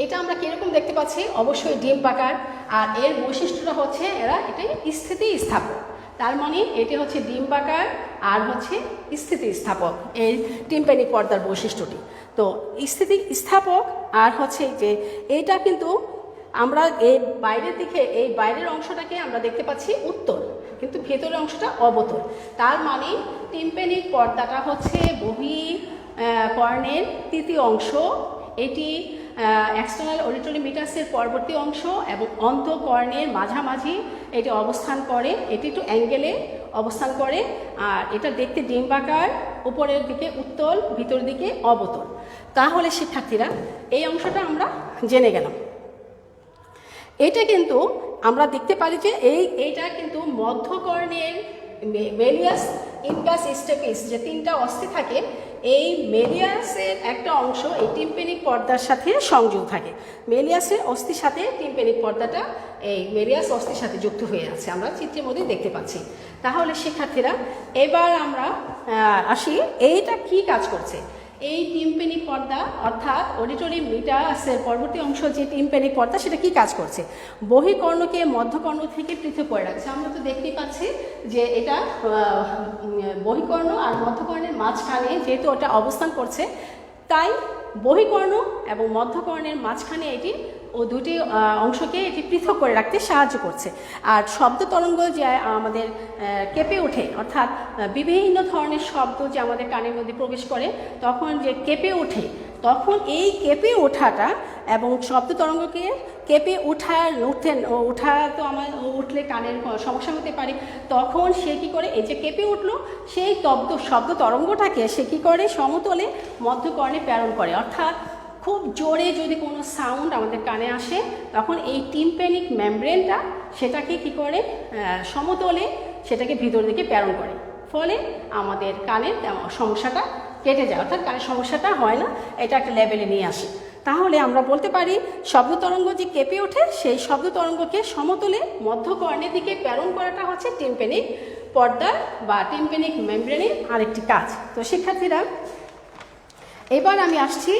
এটা আমরা কিরকম দেখতে পাচ্ছি, অবশ্যই ডিম পাকার। আর এর বৈশিষ্ট্যটা হচ্ছে এটাই স্থিতিস্থাপক, তার মানে এটি হচ্ছে ডিম পাকার আর হচ্ছে স্থিতিস্থাপক, এই টিম্প্যানিক পর্দার বৈশিষ্ট্যটি। তো স্থিতিস্থাপক আর হচ্ছে যে এটা কিন্তু আমরা এই বাইরের দিকে, এই বাইরের অংশটাকে আমরা দেখতে পাচ্ছি উত্তর, কিন্তু ভেতরের অংশটা অবতল। তার মানে টিম্প্যানিক পর্দাটা হচ্ছে বহি কর্ণের তৃতীয় অংশ, এটি এক্সটার্নাল অডিটরি মিটাসের পরবর্তী অংশ এবং অন্তঃকর্ণের মাঝামাঝি এটি অবস্থান করে, এটি একটু অ্যাঙ্গেলে অবস্থান করে। আর এটা দেখতে ডিম্বাকার, উপরের দিকে উত্তল, ভিতর দিকে অবতল। তাহলে শিক্ষার্থীরা, এই অংশটা আমরা জেনে গেলাম। এটা কিন্তু আমরা দেখতে পারি যে এইটা কিন্তু মধ্যকর্ণের মেলিয়াস, ইনকাস, স্টেপিস যে তিনটা অস্থি থাকে, এই মেলিয়াসের একটা অংশ এই টিম্প্যানিক পর্দার সাথে সংযোগ থাকে। মেলিয়াসের অস্থির সাথে টিম্প্যানিক পর্দাটা এই মেলিয়াস অস্থির সাথে যুক্ত হয়ে আছে, আমরা চিত্রের মধ্যে দেখতে পাচ্ছি। তাহলে শিক্ষার্থীরা, এবার আমরা আসি এইটা কি কাজ করছে। এই টিম্প্যানিক পর্দা অর্থাৎ অডিটরি মিটাসের পরবর্তী অংশ যে টিম্প্যানিক পর্দা, সেটা কি কাজ করছে, বহিকর্ণকে মধ্যকর্ণ থেকে পৃথক করে রাখছে। আমরা তো দেখতেই পাচ্ছি যে এটা বহিকর্ণ আর মধ্যকর্ণের মাঝখানে যেহেতু ওটা অবস্থান করছে, তাই বহিকর্ণ এবং মধ্যকর্ণের মাঝখানে এটি দুটি অংশকে এটি পৃথক করে রাখতে সাহায্য করছে। আর শব্দ তরঙ্গ যে আমাদের কেঁপে ওঠে, অর্থাৎ বিভিন্ন ধরনের শব্দ যে আমাদের কানের মধ্যে প্রবেশ করে, তখন যে কেঁপে ওঠে, তখন এই কেঁপে ওঠাটা এবং শব্দ তরঙ্গকে কেঁপে ওঠা তো আমার উঠলে কানের সমস্যা হতে পারে, তখন সে কী করে, এই যে কেঁপে উঠলো সেই শব্দ তরঙ্গটাকে সে কী করে সমতলে মধ্যকর্ণে প্রেরণ করে। অর্থাৎ খুব জোরে যদি কোনো সাউন্ড আমাদের কানে আসে, তখন এই টিম্প্যানিক মেমব্রেনটা সেটাকে কী করে সমতলে সেটাকে ভিতর দিকে প্রেরণ করে, ফলে আমাদের কানের সমস্যাটা কেটে যায়, অর্থাৎ কানের সমস্যাটা হয় না, এটা একটা লেভেলে নিয়ে আসে। তাহলে আমরা বলতে পারি শব্দ তরঙ্গ যে কেঁপে ওঠে, সেই শব্দ তরঙ্গকে সমতলে মধ্যকর্ণের দিকে প্রেরণ করাটা হচ্ছে টিম্প্যানিক পর্দা বা টিম্প্যানিক মেমব্রেনের আরেকটি কাজ। তো শিক্ষার্থীরা, এবার আমি আসছি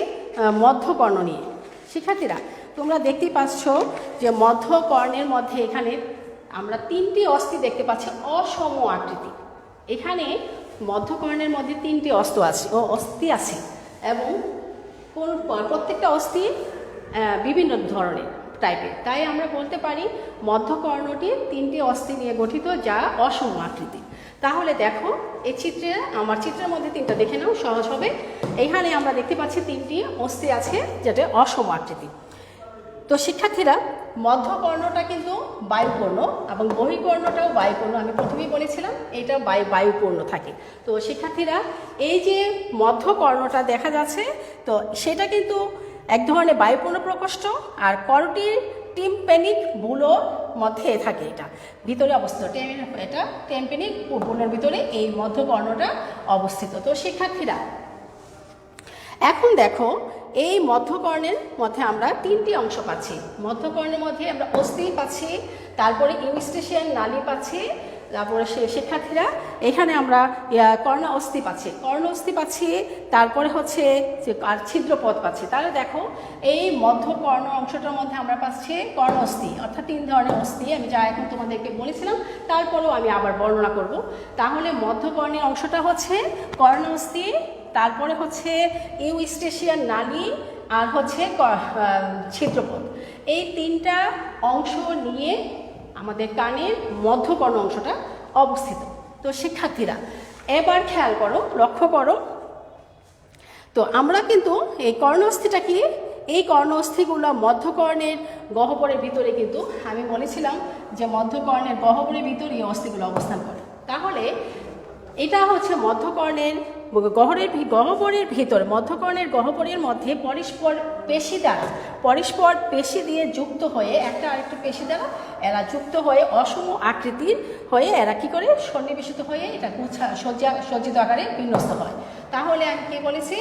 মধ্যকর্ণ নিয়ে। শিক্ষার্থীরা, তোমরা দেখতেই পাচ্ছ যে মধ্যকর্ণের মধ্যে এখানে আমরা তিনটি অস্থি দেখতে পাচ্ছি অসম আকৃতি। এখানে মধ্যকর্ণের মধ্যে তিনটি অস্থি আছে এবং প্রত্যেকটা অস্থি বিভিন্ন ধরনের টাইপের, তাই আমরা বলতে পারি মধ্যকর্ণটি তিনটি অস্থি নিয়ে গঠিত যা অসম আকৃতি। তাহলে দেখো এই চিত্রে, আমার চিত্রের মধ্যে তিনটা দেখে নাও, সহজ হবে। এইখানে আমরা দেখতে পাচ্ছি তিনটি অস্থি আছে যেটা অসম আকৃতি। তো শিক্ষার্থীরা, মধ্যকর্ণটা কিন্তু বায়ুপূর্ণ এবং বহিকর্ণটাও বায়ুপূর্ণ, আমি প্রথমেই বলেছিলাম এটা বায়ুপূর্ণ থাকে। তো শিক্ষার্থীরা, এই যে মধ্যকর্ণটা দেখা যাচ্ছে, তো সেটা কিন্তু এক ধরনের বায়ুপূর্ণ প্রকোষ্ঠ, আর করটির টিম্প্যানিক বুলোর মধ্যে থাকে, এটা ভিতরে অবস্থিত, এটা টিম্প্যানিক বুলোর ভিতরে এই মধ্যকর্ণটা অবস্থিত। তো শিক্ষার্থীরা, এখন দেখো এই মধ্যকর্ণের মধ্যে আমরা তিনটি অংশ পাচ্ছি। মধ্যকর্ণের মধ্যে আমরা অস্থি পাচ্ছি, তারপরে ইউস্টেশিয়ান নালী পাচ্ছি, তারপরে শিক্ষার্থীরা এখানে আমরা কর্ণ অস্থি পাচ্ছি, তারপরে হচ্ছে আর ছিদ্রপথ পাচ্ছি। তাহলে দেখো এই মধ্যকর্ণ অংশটার মধ্যে আমরা পাচ্ছি কর্ণ অস্থি, অর্থাৎ তিন ধরনের অস্থি, আমি যা এখন তোমাদেরকে বলেছিলাম তারপরেও আমি আবার বর্ণনা করব। তাহলে মধ্যকর্ণের অংশটা হচ্ছে কর্ণ অস্থি, তারপরে হচ্ছে ইউস্টেশিয়ান নালী, আর হচ্ছে ছিদ্রপথ। এই তিনটা অংশ নিয়ে আমাদের কানের মধ্যকর্ণ অংশটা অবস্থিত। তো শিক্ষার্থীরা, এবার খেয়াল করো, লক্ষ্য করো, তো আমরা কিন্তু এই কর্ণঅস্থিটা কি, এই কর্ণঅস্থিগুলো মধ্যকর্ণের গহ্বরের ভিতরে, কিন্তু আমি বলেছিলাম যে মধ্যকর্ণের গহ্বরের ভিতরে এই অস্থিগুলো অবস্থান করে। তাহলে এটা হচ্ছে মধ্যকর্ণের গহ্বরের ভিতর, মধ্যকর্ণের গহ্বরের মধ্যে পরস্পর পেশি দিয়ে যুক্ত হয়ে, একটা আরেকটা পেশি দ্বারা এরা যুক্ত হয়ে অসম আকৃতির হয়ে এরা কি করে সন্নিবেশিত হয়ে এটা সজ্জিত আকারে বিন্যস্ত হয়। তাহলে আমি কি বলেছি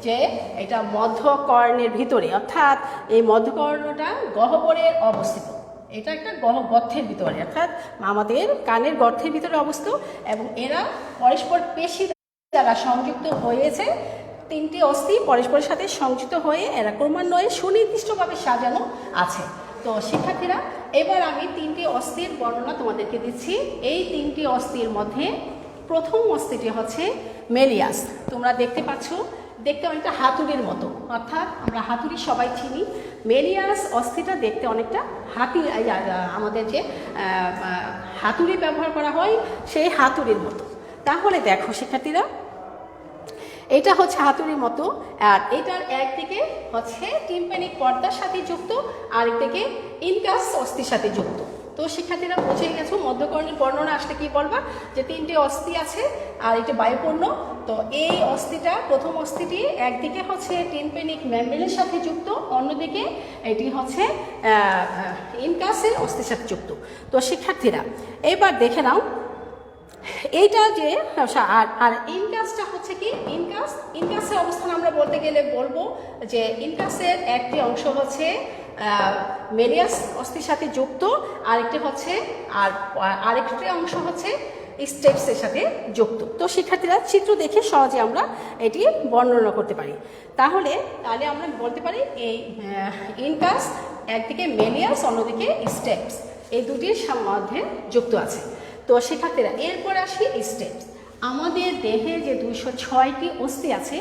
যে এটা মধ্যকর্ণের ভিতরে, অর্থাৎ এই মধ্যকর্ণটা গহ্বরের অবস্থিত। এটা একটা গর্তের ভিতরে, অর্থাৎ আমাদের কানের গর্তের ভিতরে অবস্থিত, এবং এরা পরস্পর পেশি দ্বারা সংযুক্ত হয়েছে। তিনটি অস্থি পরস্পরের সাথে সংযুক্ত হয়ে এরা ক্রমান্বয়ে সুনির্দিষ্টভাবে সাজানো আছে। তো শিক্ষার্থীরা, এবার আমি তিনটি অস্থির বর্ণনা তোমাদেরকে দিচ্ছি। এই তিনটি অস্থির মধ্যে প্রথম অস্থিটি হচ্ছে মেলিয়াস। তোমরা দেখতে পাচ্ছ, দেখতে অনেকটা হাতুড়ির মতো, অর্থাৎ আমরা হাতুড়ি সবাই চিনি। মেলিয়াস অস্থিটা দেখতে অনেকটা আমাদের যে হাতুড়ি ব্যবহার করা হয় সেই হাতুড়ির মতো। তাহলে দেখো শিক্ষার্থীরা, এটা হচ্ছে হাতুড়ির মতো, আর এটার একদিকে হচ্ছে টিম্প্যানিক পর্দার সাথে যুক্ত, আরেকদিকে ইনকাস অস্থির সাথে যুক্ত। তো শিক্ষার্থীরা বুঝে গেছো মধ্যকর্ণের বর্ণনা আসলে কি বলবা, যে তিনটে অস্থি আছে আর এটি বায়ুপূর্ণ। তো এই অস্থিটা, প্রথম অস্থিটি একদিকে হচ্ছে টিম্প্যানিক মেমব্রেনের সাথে যুক্ত, অন্যদিকে এটি হচ্ছে ইনকাসের অস্থির সাথে যুক্ত। তো শিক্ষার্থীরা এবার দেখে নাও, এইটা যে আর ইনকাসটা হচ্ছে কি, ইনকাসের অবস্থান আমরা বলতে গেলে বলবো যে ইনকাসের একটি অংশ হচ্ছে মেলিয়াস অস্থির সাথে যুক্ত, আরেকটি হচ্ছে আরেকটি অংশ হচ্ছে স্টেপসের সাথে যুক্ত। তো শিক্ষার্থীরা চিত্র দেখে সহজে আমরা এটি বর্ণনা করতে পারি। তাহলে আমরা বলতে পারি এই ইনকাস একদিকে মেলিয়াস, অন্যদিকে স্টেপস, এই দুটির মধ্যে যুক্ত আছে। তো শিক্ষার্থীরা এরপর আসি স্টেপস। আমাদের দেহে যে 206টি অস্থি আছে,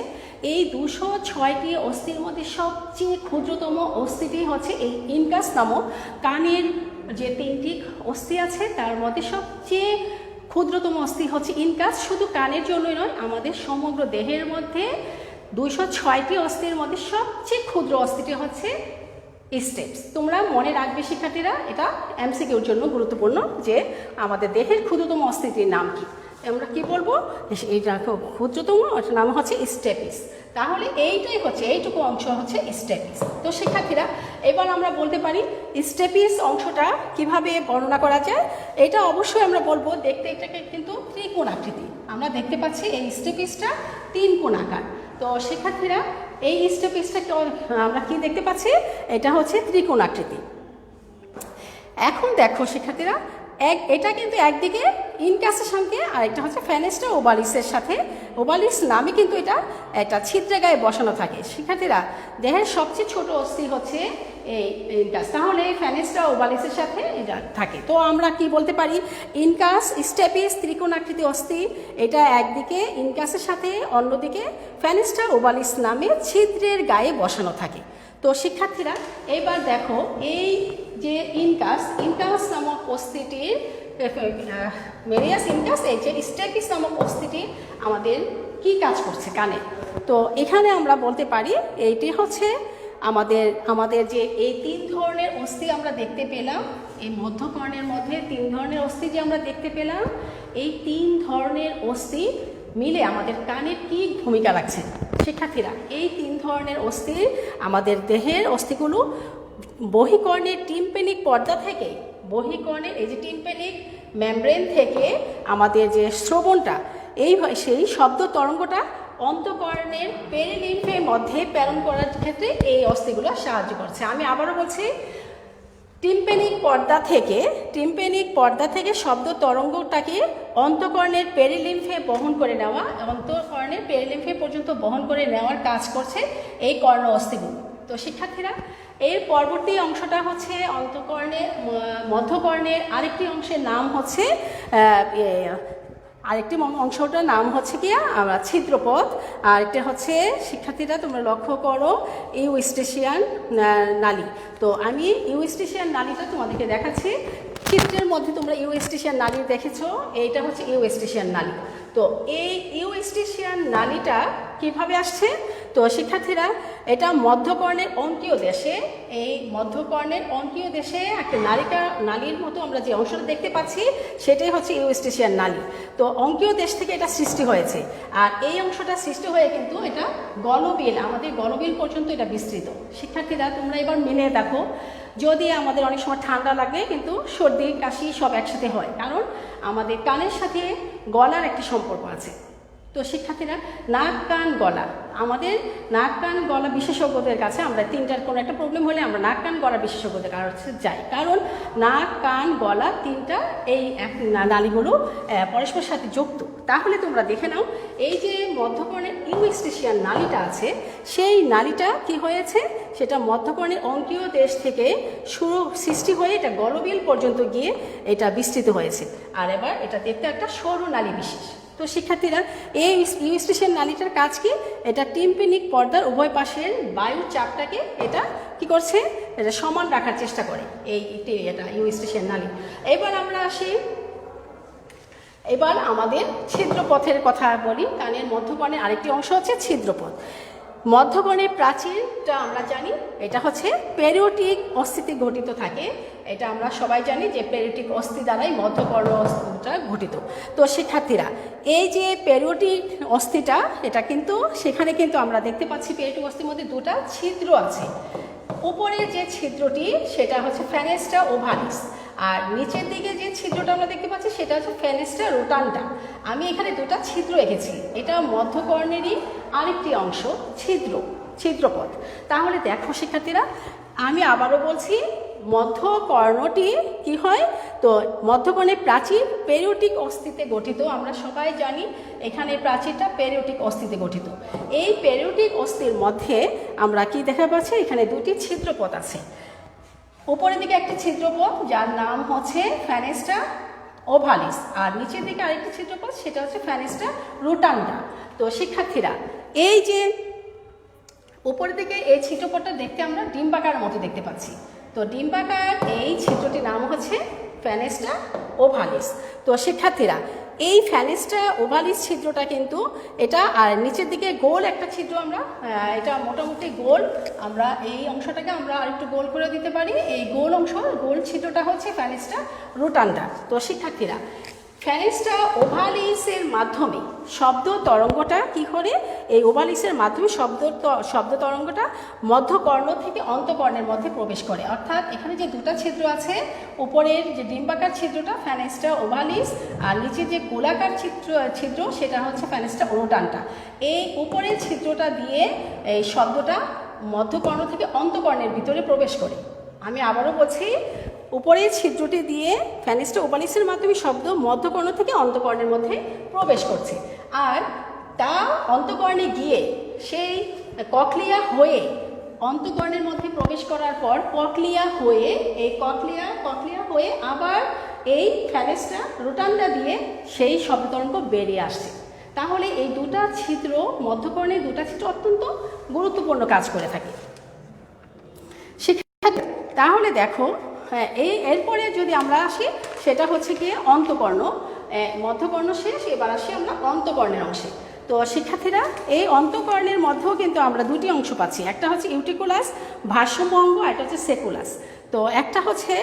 এই 206টি অস্থির মধ্যে সবচেয়ে ক্ষুদ্রতম অস্থিটি হচ্ছে এই ইনকাস নামক কানের যে তিনটি অস্থি আছে তার মধ্যে সবচেয়ে ক্ষুদ্রতম অস্থি হচ্ছে ইনকাস। শুধু কানের জন্যই নয়, আমাদের সমগ্র দেহের মধ্যে 206টি অস্থির মধ্যে সবচেয়ে ক্ষুদ্র অস্থিটি হচ্ছে স্টেপস। তোমরা মনে রাখবে শিক্ষার্থীরা, এটা এমসিকিউর জন্য গুরুত্বপূর্ণ যে আমাদের দেহের ক্ষুদ্রতম অস্থিটির নাম কি। আমরা কি বলবো, এইটা ক্ষুদ্রতম, এটার নাম হচ্ছে স্টেপিস। তাহলে এইটুকু অংশ হচ্ছে স্টেপিস। তো শিক্ষার্থীরা এবার আমরা বলতে পারি স্টেপিস অংশটা কিভাবে বর্ণনা করা যায়। এটা অবশ্যই আমরা বলবো, দেখতে এটাকে কিন্তু ত্রিকোণ আকৃতি। আমরা দেখতে পাচ্ছি এই স্টেপিসটা 3 কোণ আকার। তো শিক্ষার্থীরা এই স্টেপিসটা আমরা কি দেখতে পাচ্ছি, এটা হচ্ছে ত্রিকোণ আকৃতি। এখন দেখো শিক্ষার্থীরা, এটা কিন্তু একদিকে ইনকাসের সঙ্গে, আর একটা হচ্ছে ফেনেস্টা ওভালিসের সাথে, ওভালিস নামে কিন্তু এটা একটা ছিদ্রে গায়ে বসানো থাকে। শিক্ষার্থীরা দেহের সবচেয়ে ছোট অস্থি হচ্ছে এই ইনকাস, তাহলে ফেনেস্টা ওভালিসের সাথে এটা থাকে। তো আমরা কি বলতে পারি, ইনকাস স্টেপিস ত্রিকোণ আকৃতি অস্থি, এটা একদিকে ইনকাসের সাথে, অন্যদিকে ফেনেস্টা ওভালিস নামে ছিদ্রের গায়ে বসানো থাকে। তো শিক্ষার্থীরা এবার দেখো, এই যে ইনকাস নামক অস্থিটির মেলিয়াস ইনকাস, এই যে স্টেপিস নামক অস্থিটি আমাদের কি কাজ করছে কানে। তো এখানে আমরা বলতে পারি এইটি হচ্ছে আমাদের যে এই 3 ধরনের অস্থি আমরা দেখতে পেলাম, এই মধ্যকর্ণের মধ্যে 3 ধরনের অস্থি যে আমরা দেখতে পেলাম, এই 3 ধরনের অস্থি মিলে আমাদের কানের কি ভূমিকা রাখছে। শিক্ষার্থীরা এই 3 ধরনের অস্থি আমাদের দেহের অস্থিগুলো বহিকর্ণের টিম্প্যানিক পর্দা থেকে, বহিকর্ণের এই যে টিম্প্যানিক মেমব্রেন থেকে আমাদের যে শ্রবণটা, সেই শব্দ তরঙ্গটা অন্তঃকর্ণের পেরিলিম্ফের মধ্যে প্রেরণ করার ক্ষেত্রে এই অস্থিগুলো সাহায্য করছে। আমি আবারও বলছি, টিম্প্যানিক পর্দা থেকে শব্দ তরঙ্গটাকে অন্তঃকর্ণের পেরিলিম্ফে বহন করে নেওয়া, অন্তঃকর্ণের পেরিলিম্ফে পর্যন্ত বহন করে নেওয়ার কাজ করছে এই কর্ণ অস্থিগুলো। তো শিক্ষার্থীরা এর পরবর্তী অংশটা হচ্ছে মধ্যকর্ণের আরেকটি অংশের নাম হচ্ছে অংশটার নাম হচ্ছে কি আমরা ছিদ্রপথ, আর একটা হচ্ছে শিক্ষার্থীরা তোমরা লক্ষ্য করো ইউস্টেশিয়ান নালী। তো আমি ইউস্টেশিয়ান নালীটা তোমাদেরকে দেখাচ্ছি। চিত্রের মধ্যে তোমরা ইউস্টেশিয়ান নালী দেখেছো, এইটা হচ্ছে ইউস্টেশিয়ান নালী। তো এই ইউস্টেশিয়ান নালীটা কিভাবে আসছে, তো শিক্ষার্থীরা এটা মধ্যকর্ণের অঙ্কীয় দেশে, এই মধ্যকর্ণের অঙ্কীয় দেশে একটা নালীর মতো আমরা যে অংশটা দেখতে পাচ্ছি সেটাই হচ্ছে ইউস্টেশিয়ান নালী। তো অঙ্কীয় দেশ থেকে এটা সৃষ্টি হয়েছে, আর এই অংশটা সৃষ্টি হয়ে কিন্তু এটা গলবিল, আমাদের গলবিল পর্যন্ত এটা বিস্তৃত। শিক্ষার্থীরা তোমরা এবার মিলে দেখো, যদি আমাদের অনেক সময় ঠান্ডা লাগে কিন্তু সর্দি কাশি সব একসাথে হয়, কারণ আমাদের কানের সাথে গলার একটি সম্পর্ক আছে। তো শিক্ষার্থীরা নাক কান গলা, আমাদের নাক কান গলা বিশেষজ্ঞদের কাছে আমরা তিনটার কোনো একটা প্রবলেম হলে আমরা নাক কান গলা বিশেষজ্ঞদের কাছে যাই, কারণ নাক কান গলা তিনটা এই নালীগুলো পরস্পরের সাথে যুক্ত। তাহলে তোমরা দেখে নাও, এই যে মধ্যকর্ণের ইউস্টেশিয়ান নালীটা আছে, সেই নালীটা কি হয়েছে, সেটা মধ্যকর্ণের অঙ্কীয় দেশ থেকে সৃষ্টি হয়ে এটা গলবিল পর্যন্ত গিয়ে এটা বিস্তৃত হয়েছে। আর এবার এটা দেখতে একটা সরু নালী বিশেষ। তো শিক্ষার্থীরা, এই ইউস্টেশিয়ান নালীটার কাজ কি, এটা টিম্প্যানিক পর্দার উভয় পাশের বায়ুর চাপটাকে এটা কি করছে, এটা সমান রাখার চেষ্টা করে এটা ইউস্টেশিয়ান নালী। এবার আমরা আসি, এবার আমাদের ছিদ্রপথের কথা বলি। কানের মধ্যকর্ণের আরেকটি অংশ হচ্ছে ছিদ্রপথ। মধ্যকর্ণের প্রাচীরটা আমরা জানি এটা হচ্ছে পেরিওটিক অস্থিতে গঠিত থাকে। এটা আমরা সবাই জানি যে পেরিওটিক অস্থি দ্বারাই মধ্যকর্ণ অস্থিটা গঠিত। তো শিক্ষার্থীরা, এই যে পেরিওটিক অস্থিটা, এটা কিন্তু সেখানে কিন্তু আমরা দেখতে পাচ্ছি পেরিওটিক অস্থির মধ্যে দুটা ছিদ্র আছে। উপরের যে ছিদ্রটি সেটা হচ্ছে ফেনেস্ট্রা ওভালিস, আর নিচের দিকে যে ছিদ্রটা আমরা দেখতে পাচ্ছি সেটা হচ্ছে ফেনেস্ট্রা রোটান্ডা। আমি এখানে দুটা ছিদ্র এঁকেছি, এটা মধ্যকর্ণেরই আরেকটি অংশ, ছিদ্রপথ। তাহলে দেখো শিক্ষার্থীরা, আমি আবারও বলছি, মধ্যকর্ণটি কি হয়, তো মধ্যকর্ণের প্রাচীর পেরিওটিক অস্থিতে গঠিত। আমরা সবাই জানি এখানে প্রাচীরটা পেরিওটিক অস্থিতে গঠিত। এই পেরিওটিক অস্থির মধ্যে আমরা কি দেখা পাচ্ছি, এখানে দুটি ছিদ্রপথ আছে। উপরের দিকে একটি ছিদ্রপথ যার নাম হচ্ছে ফেনেস্ট্রা ওভালিস, আর নিচের দিকে আরেকটি ছিদ্রপথ সেটা হচ্ছে ফেনেস্ট্রা রোটান্ডা। তো শিক্ষার্থীরা, এই যে উপরের দিকে এই ছিদ্রপথটা দেখতে আমরা ডিম্বাকার মতো দেখতে পাচ্ছি। তো ডিম্বাকার এই ছিদ্রটির নাম হচ্ছে ফেনেস্ট্রা ওভালিস। তো শিক্ষার্থীরা, এই ফেনেস্ট্রা ওভালিস ছিদ্রটা কিন্তু এটা, আর নিচের দিকে গোল একটা ছিদ্র, আমরা এটা মোটামুটি গোল, আমরা এই অংশটাকে আমরা আরেকটু গোল করে দিতে পারি। এই গোল ছিদ্রটা হচ্ছে ফেনেস্ট্রা রোটান্ডা। তো শিক্ষার্থীরা, ফেনেস্ট্রা ওভালিসের মাধ্যমে শব্দ তরঙ্গটা কি করে, এই ওভালিসের মাধ্যমে শব্দ তরঙ্গটা মধ্যকর্ণ থেকে অন্তকর্ণের মধ্যে প্রবেশ করে। অর্থাৎ এখানে যে দুটা ছিদ্র আছে, উপরের যে ডিম্বাকার ছিদ্রটা ফেনেস্ট্রা ওভালিস, আর নিচে যে গোলাকার ছিদ্র সেটা হচ্ছে ফেনেস্ট্রা রোটান্ডা। এই উপরের ছিদ্রটা দিয়ে এই শব্দটা মধ্যকর্ণ থেকে অন্তকর্ণের ভিতরে প্রবেশ করে। আমি আবারও বলছি, উপরের ছিদ্রটি দিয়ে ফেনেস্ট্রা ওভালিসের মাধ্যমে শব্দ মধ্যকর্ণ থেকে অন্তকর্ণের মধ্যে প্রবেশ করছে, আর তা অন্তকর্ণে গিয়ে সেই ককলিয়া হয়ে অন্তকর্ণের মধ্যে প্রবেশ করার পর ককলিয়া হয়ে আবার এই ফেনেস্ট্রা রোটান্ডা দিয়ে সেই শব্দ তরঙ্গ বেরিয়ে আসছে। তাহলে এই দুটা ছিদ্র, মধ্যকর্ণের দুটা ছিদ্র অত্যন্ত গুরুত্বপূর্ণ কাজ করে থাকে। তাহলে দেখো, হ্যাঁ, এরপরে যদি আমরা আসি, সেটা হচ্ছে গিয়ে অন্তকর্ণ। মধ্যকর্ণ শেষ, এবার আসি আমরা অন্তকর্ণের অংশে। তো শিক্ষার্থীরা, এই অন্তকর্ণের মধ্যেও কিন্তু আমরা দুটি অংশ পাচ্ছি, একটা হচ্ছে ইউটিকুলাস ভারসাম্য অঙ্গ, একটা হচ্ছে সেকুলাস। তো একটা হচ্ছে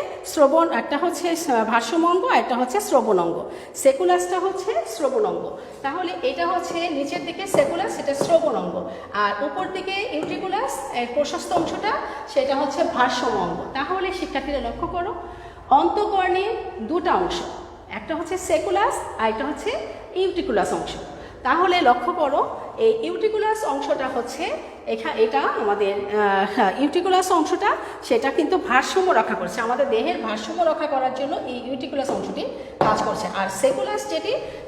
ভারসাম্য অঙ্গ, একটা হচ্ছে শ্রবণ অঙ্গ। সেকুলাসটা হচ্ছে শ্রবণ অঙ্গ। তাহলে এটা হচ্ছে নিচের দিকে সেকুলাস, সেটা শ্রবণ অঙ্গ, আর উপর দিকে ইউটিকুলাস প্রশস্ত অংশটা সেটা হচ্ছে ভারসাম্য অঙ্গ। তাহলে শিক্ষার্থীরা লক্ষ্য করো, অন্তকর্ণের দুটা অংশ, একটা হচ্ছে সেকুলাস আর একটা হচ্ছে ইউটিকুলাস অংশ। তাহলে লক্ষ্য করো, এই ইউটিকুলাস অংশটা হচ্ছে এটা আমাদের ইউটিকুলাস অংশটা সেটা কিন্তু ভারসাম্য রক্ষা করছে, আমাদের দেহের ভারসাম্য রক্ষা করার জন্য এই ইউটিকুলাস অংশটি কাজ করছে। আর সেকুলাস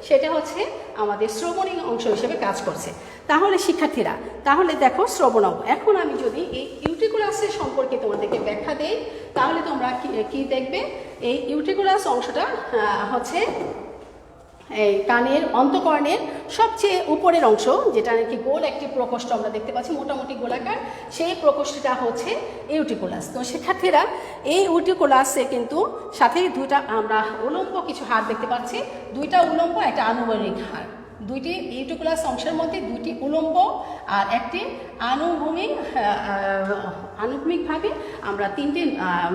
সেটা হচ্ছে আমাদের শ্রবণী অংশ হিসেবে কাজ করছে। তাহলে শিক্ষার্থীরা, তাহলে দেখো শ্রবণ অঙ্গ। এখন আমি যদি এই ইউটিকুলাসের সম্পর্কে তোমাদেরকে ব্যাখ্যা দেই, তাহলে তোমরা কি দেখবে, এই ইউটিকুলাস অংশটা হচ্ছে এই কানের অন্তকর্ণের সবচেয়ে উপরের অংশ, যেটা নাকি গোল একটি প্রকোষ্ঠ আমরা দেখতে পাচ্ছি, মোটামুটি গোলাকার, সেই প্রকোষ্ঠটা হচ্ছে ইউটিকুলাস। তো শিক্ষার্থীরা, এই ইউটিকুলাসে কিন্তু সাথে দুইটা আমরা উলম্ব কিছু হাড় দেখতে পাচ্ছি, দুইটা উলম্ব, একটা আনুভূমিক হাড়। দুইটি ইউটিকুলাস অংশের মধ্যে দুইটি উলম্ব আর একটি আনুভূমিকভাবে আমরা তিনটি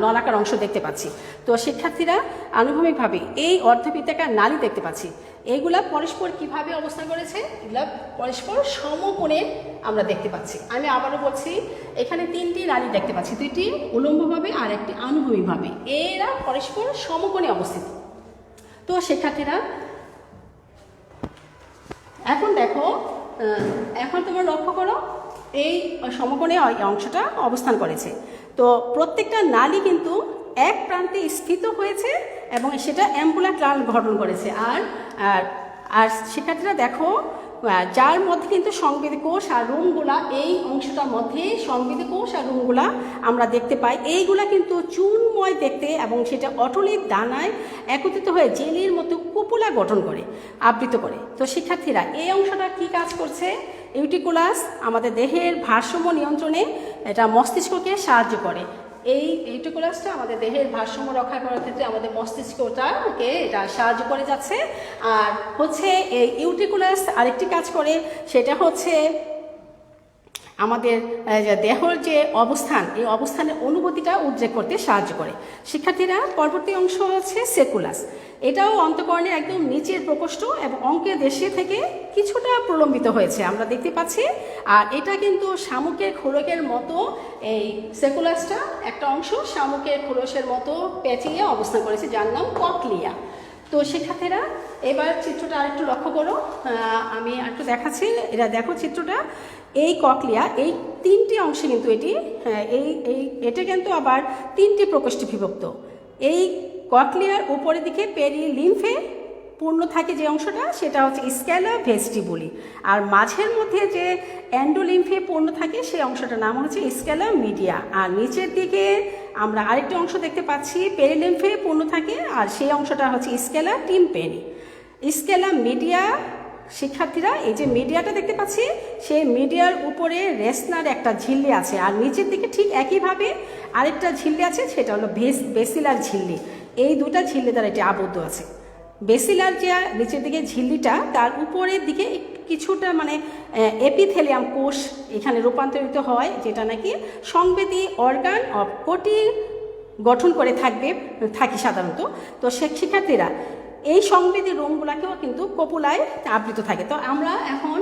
নলাকার অংশ দেখতে পাচ্ছি। তো শিক্ষার্থীরা, আনুভূমিকভাবে এই অর্ধবৃত্তাকার নালী দেখতে পাচ্ছি, এইগুলা পরস্পর কিভাবে অবস্থান করেছে, এগুলা পরস্পর সমকোণে আমরা দেখতে পাচ্ছি। আমি আবারও বলছি, এখানে তিনটি নালী দেখতে পাচ্ছি, দুইটি উলম্বভাবে আর একটি আনুভূমিকভাবে, এরা পরস্পর সমকোণে অবস্থিত। তো শিক্ষার্থীরা, এখন দেখো, এখন তোমরা লক্ষ্য করো এই সমকোণে অংশটা অবস্থান করেছে। তো প্রত্যেকটা নালী কিন্তু এক প্রান্তে স্থিত হয়েছে এবং সেটা অ্যাম্বুলার টার্ন গঠন করেছে। আর আর শিক্ষার্থীরা দেখো, যার মধ্যে কিন্তু সংবেদী কোষ আর রুমগুলা, এই অংশটার মধ্যে সংবেদী কোষ আর রুমগুলা আমরা দেখতে পাই। এইগুলা কিন্তু চুনময় দেখতে এবং সেটা অটলিত দানায় একত্রিত হয়ে জেলির মতো কুপুলা গঠন করে, আবৃত করে। তো শিক্ষার্থীরা এই অংশটা কি কাজ করছে? ইউটিকুলাস আমাদের দেহের ভারসাম্য নিয়ন্ত্রণে এটা মস্তিষ্ককে সাহায্য করে। এই ইউটিকুলাসটা আমাদের দেহের ভারসাম্য রক্ষা করার ক্ষেত্রে আমাদের মস্তিষ্কটাকে এটা সাহায্য করে যাচ্ছে। আর হচ্ছে এই ইউটিকুলাস আরেকটি কাজ করে, সেটা হচ্ছে আমাদের দেহের যে অবস্থান, এই অবস্থানের অনুভূতিটা উদ্রেক করতে সাহায্য করে। শিক্ষার্থীরা, পরবর্তী অংশ হচ্ছে সেকুলাস। এটাও অন্তঃকরণের একদম নিচের প্রকোষ্ঠ এবং অঙ্কের দেশে থেকে কিছুটা প্রলম্বিত হয়েছে আমরা দেখতে পাচ্ছি। আর এটা কিন্তু শামুকের খোলকের মতো, এই সেকুলাসটা একটা অংশ শামুকের খোলসের মতো পেঁচিয়ে অবস্থান করেছে, যার নাম ককলিয়া। তো শিক্ষার্থীরা, এবার চিত্রটা আরেকটু লক্ষ্য করো, আমি একটু দেখাচ্ছি। এটা দেখো চিত্রটা, এই ককলিয়া, এই তিনটি অংশে কিন্তু এটা কিন্তু আবার তিনটি প্রকোষ্ঠে বিভক্ত। এই ককলিয়ার উপরের দিকে পেরিলিম্ফে পূর্ণ থাকে যে অংশটা, সেটা হচ্ছে স্ক্যালা ভেস্টিবুলি। আর মাঝের মধ্যে যে অ্যান্ডোলিম্ফে পূর্ণ থাকে সেই অংশটার নাম হচ্ছে স্ক্যালা মিডিয়া। আর নিচের দিকে আমরা আরেকটি অংশ দেখতে পাচ্ছি পেরিলিম্ফে পূর্ণ থাকে, আর সেই অংশটা হচ্ছে স্ক্যালা টিম্পেনি। স্ক্যালা মিডিয়া, শিক্ষার্থীরা এই যে মিডিয়াটা দেখতে পাচ্ছি, সেই মিডিয়ার উপরে রেসনার একটা ঝিল্লি আছে, আর নিচের দিকে ঠিক একইভাবে আরেকটা ঝিল্লি আছে, সেটা হলো বেসিলার ঝিল্লি। এই দুটা ঝিল্লি দ্বারা এটি আবদ্ধ আছে। বেসিলার যে নিচের দিকে ঝিল্লিটা, তার উপরের দিকে কিছুটা মানে এপিথেলিয়াম কোষ এখানে রূপান্তরিত হয়, যেটা নাকি সংবেদী অর্গান অফ কোটি গঠন করে থাকি সাধারণত। তো শিক্ষার্থীরা, এই সংবেদী রোমগুলাকেও কিন্তু কপুলায় আবৃত থাকে। তো আমরা এখন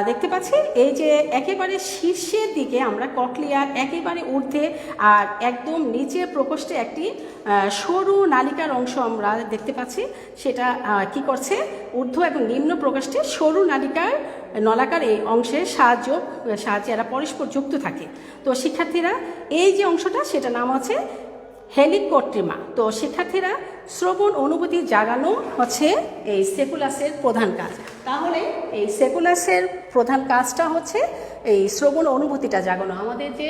দেখতে পাচ্ছি এই যে একেবারে শীর্ষের দিকে আমরা ককলিয়ার একেবারে ঊর্ধ্বে আর একদম নিচের প্রকোষ্ঠে একটি সরু নালিকার অংশ আমরা দেখতে পাচ্ছি। সেটা কি করছে? ঊর্ধ্ব এবং নিম্ন প্রকোষ্ঠে সরু নলাকার এই অংশের সাহায্যে এরা পরস্পর যুক্ত থাকে। তো শিক্ষার্থীরা, এই যে অংশটা, সেটা নাম হচ্ছে হেলিকোট্রিমা। তো শিক্ষার্থীরা, শ্রবণ অনুভূতি জাগানো হচ্ছে এই সেকুলাসের প্রধান কাজ। তাহলে এই সেকুলাসের প্রধান কাজটা হচ্ছে এই শ্রবণ অনুভূতিটা জাগানো। আমাদের যে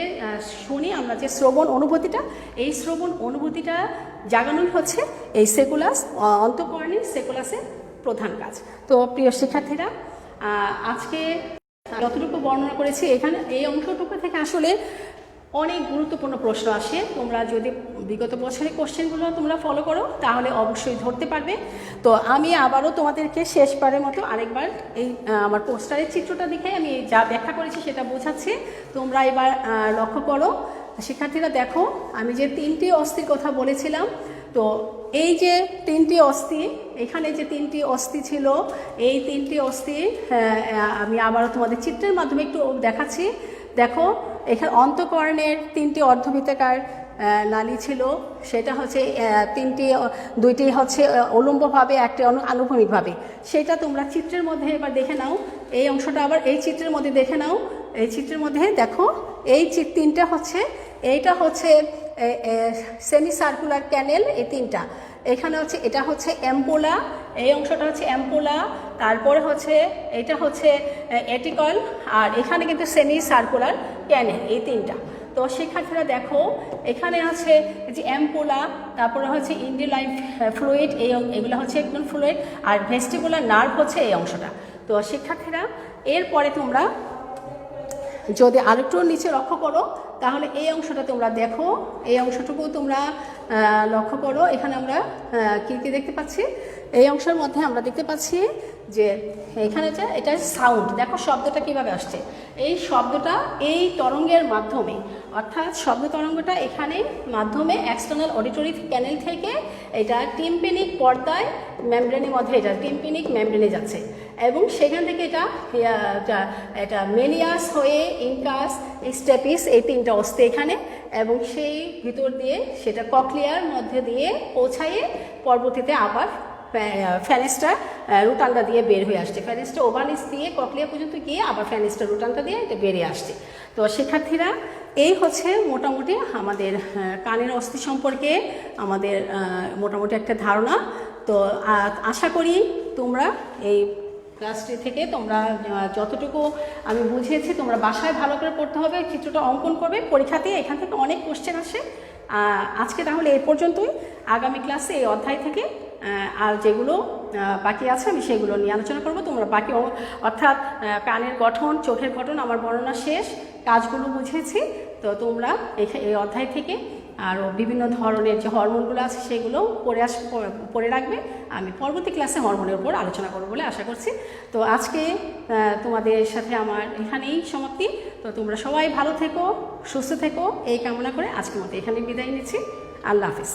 শুনি আমরা যে শ্রবণ অনুভূতিটা, এই শ্রবণ অনুভূতিটা জাগানোই হচ্ছে এই সেকুলাস, অন্তঃকরণের সেকুলাসের প্রধান কাজ। তো প্রিয় শিক্ষার্থীরা, আজকে যতটুকু বর্ণনা করেছি, এখানে এই অংশটুকু থেকে আসলে অনেক গুরুত্বপূর্ণ প্রশ্ন আসে। তোমরা যদি বিগত বছরের কোশ্চেনগুলো তোমরা ফলো করো তাহলে অবশ্যই ধরতে পারবে। তো আমি আবারও তোমাদেরকে শেষবারের মতো আরেকবার এই আমার পোস্টারের চিত্রটা দেখে আমি যা ব্যাখ্যা করেছি সেটা বোঝাচ্ছি, তোমরা এবার লক্ষ্য করো। শিক্ষার্থীরা দেখো, আমি যে তিনটি অস্থির কথা বলেছিলাম, তো এই যে তিনটি অস্থি, এখানে যে তিনটি অস্থি ছিল, এই তিনটি অস্থি আমি আবারও তোমাদের চিত্রের মাধ্যমে একটু দেখাচ্ছি। দেখো, এখানে অন্তঃকরণের তিনটি অর্ধবৃত্তাকার নালী ছিল, সেটা হচ্ছে দুইটি হচ্ছে উলম্বভাবে, একটি আনুভূমিকভাবে। সেটা তোমরা চিত্রের মধ্যে এবার দেখে নাও। এই অংশটা আবার এই চিত্রের মধ্যে দেখে নাও। এই চিত্রের মধ্যে দেখো, এই তিনটা হচ্ছে, এইটা হচ্ছে সেমি সার্কুলার ক্যানেল, এই তিনটা। এখানে হচ্ছে, এটা হচ্ছে অ্যাম্পোলা, এই অংশটা হচ্ছে অ্যাম্পোলা, তারপরে হচ্ছে এটা হচ্ছে এটিকল, আর এখানে কিন্তু সেমি সার্কুলার ক্যানেল, এই তিনটা। তো শিক্ষার্থীরা দেখো, এখানে আছে যে অ্যাম্পোলা, তারপরে হচ্ছে ইন্ডিলাইন ফ্লুইড, এগুলো হচ্ছে একদম ফ্লুইড, আর ভেস্টিবুলার নার্ভ হচ্ছে এই অংশটা। তো শিক্ষার্থীরা, এরপরে তোমরা যদি আরেকটু নিচে লক্ষ্য করো তাহলে এই অংশটা তোমরা দেখো, এই অংশটুকু তোমরা লক্ষ্য করো। এখানে আমরা কী কী দেখতে পাচ্ছি? এই অংশের মধ্যে আমরা দেখতে পাচ্ছি যে এখানে যে এটা সাউন্ড, দেখো শব্দটা কিভাবে আসছে। এই শব্দটা এই তরঙ্গের মাধ্যমে, অর্থাৎ শব্দ তরঙ্গটা এখানে মাধ্যমে এক্সটার্নাল অডিটরি ক্যানেল থেকে এটা টিম্পেনিক পর্দায় মেমব্রেনের মধ্যে, এটা টিম্পেনিক মেমব্রেনে যাচ্ছে এবং সেখান থেকে এটা মেলিয়াস হয়ে ইনকাস, স্টেপিস, এই তিনটা অস্থি এখানে, এবং সেই ভিতর দিয়ে সেটা ককলিয়ার মধ্যে দিয়ে পৌঁছায়ে পরবর্তীতে আবার ফ্যানেসটা রুটানটা দিয়ে বের হয়ে আসছে, ফ্যানেসটা ওভারনিস দিয়ে ককলিয়া পর্যন্ত গিয়ে আবার ফ্যানেসটা রুটানটা দিয়ে এটা বেরিয়ে আসছে। তো শিক্ষার্থীরা এই হচ্ছে মোটামুটি আমাদের কানের অস্থি সম্পর্কে আমাদের মোটামুটি একটা ধারণা। তো আশা করি তোমরা এই ক্লাসটি থেকে তোমরা যতটুকু আমি বুঝিয়েছি তোমরা বাসায় ভালো করে পড়তে হবে, চিত্রটা অঙ্কন করবে, পরীক্ষাতে এখান থেকে অনেক কোশ্চেন আসে। আজকে তাহলে এই পর্যন্তই। আগামী ক্লাসে এই অধ্যায় থেকে আর যেগুলো বাকি আছে আমি সেগুলো নিয়ে আলোচনা করব। তোমরা বাকি অর্থাৎ কানের গঠন, চোখের গঠন আমার বর্ণনা শেষ, কাজগুলো বুঝেছি। তো তোমরা এই অধ্যায় থেকে আরও বিভিন্ন ধরনের যে হরমোনগুলো আছে সেগুলো পড়ে রাখবে। আমি পরবর্তী ক্লাসে হরমোনের উপর আলোচনা করবো বলে আশা করছি। তো আজকে তোমাদের সাথে আমার এখানেই সমাপ্তি। তো তোমরা সবাই ভালো থেকো, সুস্থ থেকো এই কামনা করে আজকের মতো এখানে বিদায় নিচ্ছি। আল্লাহ হাফিজ।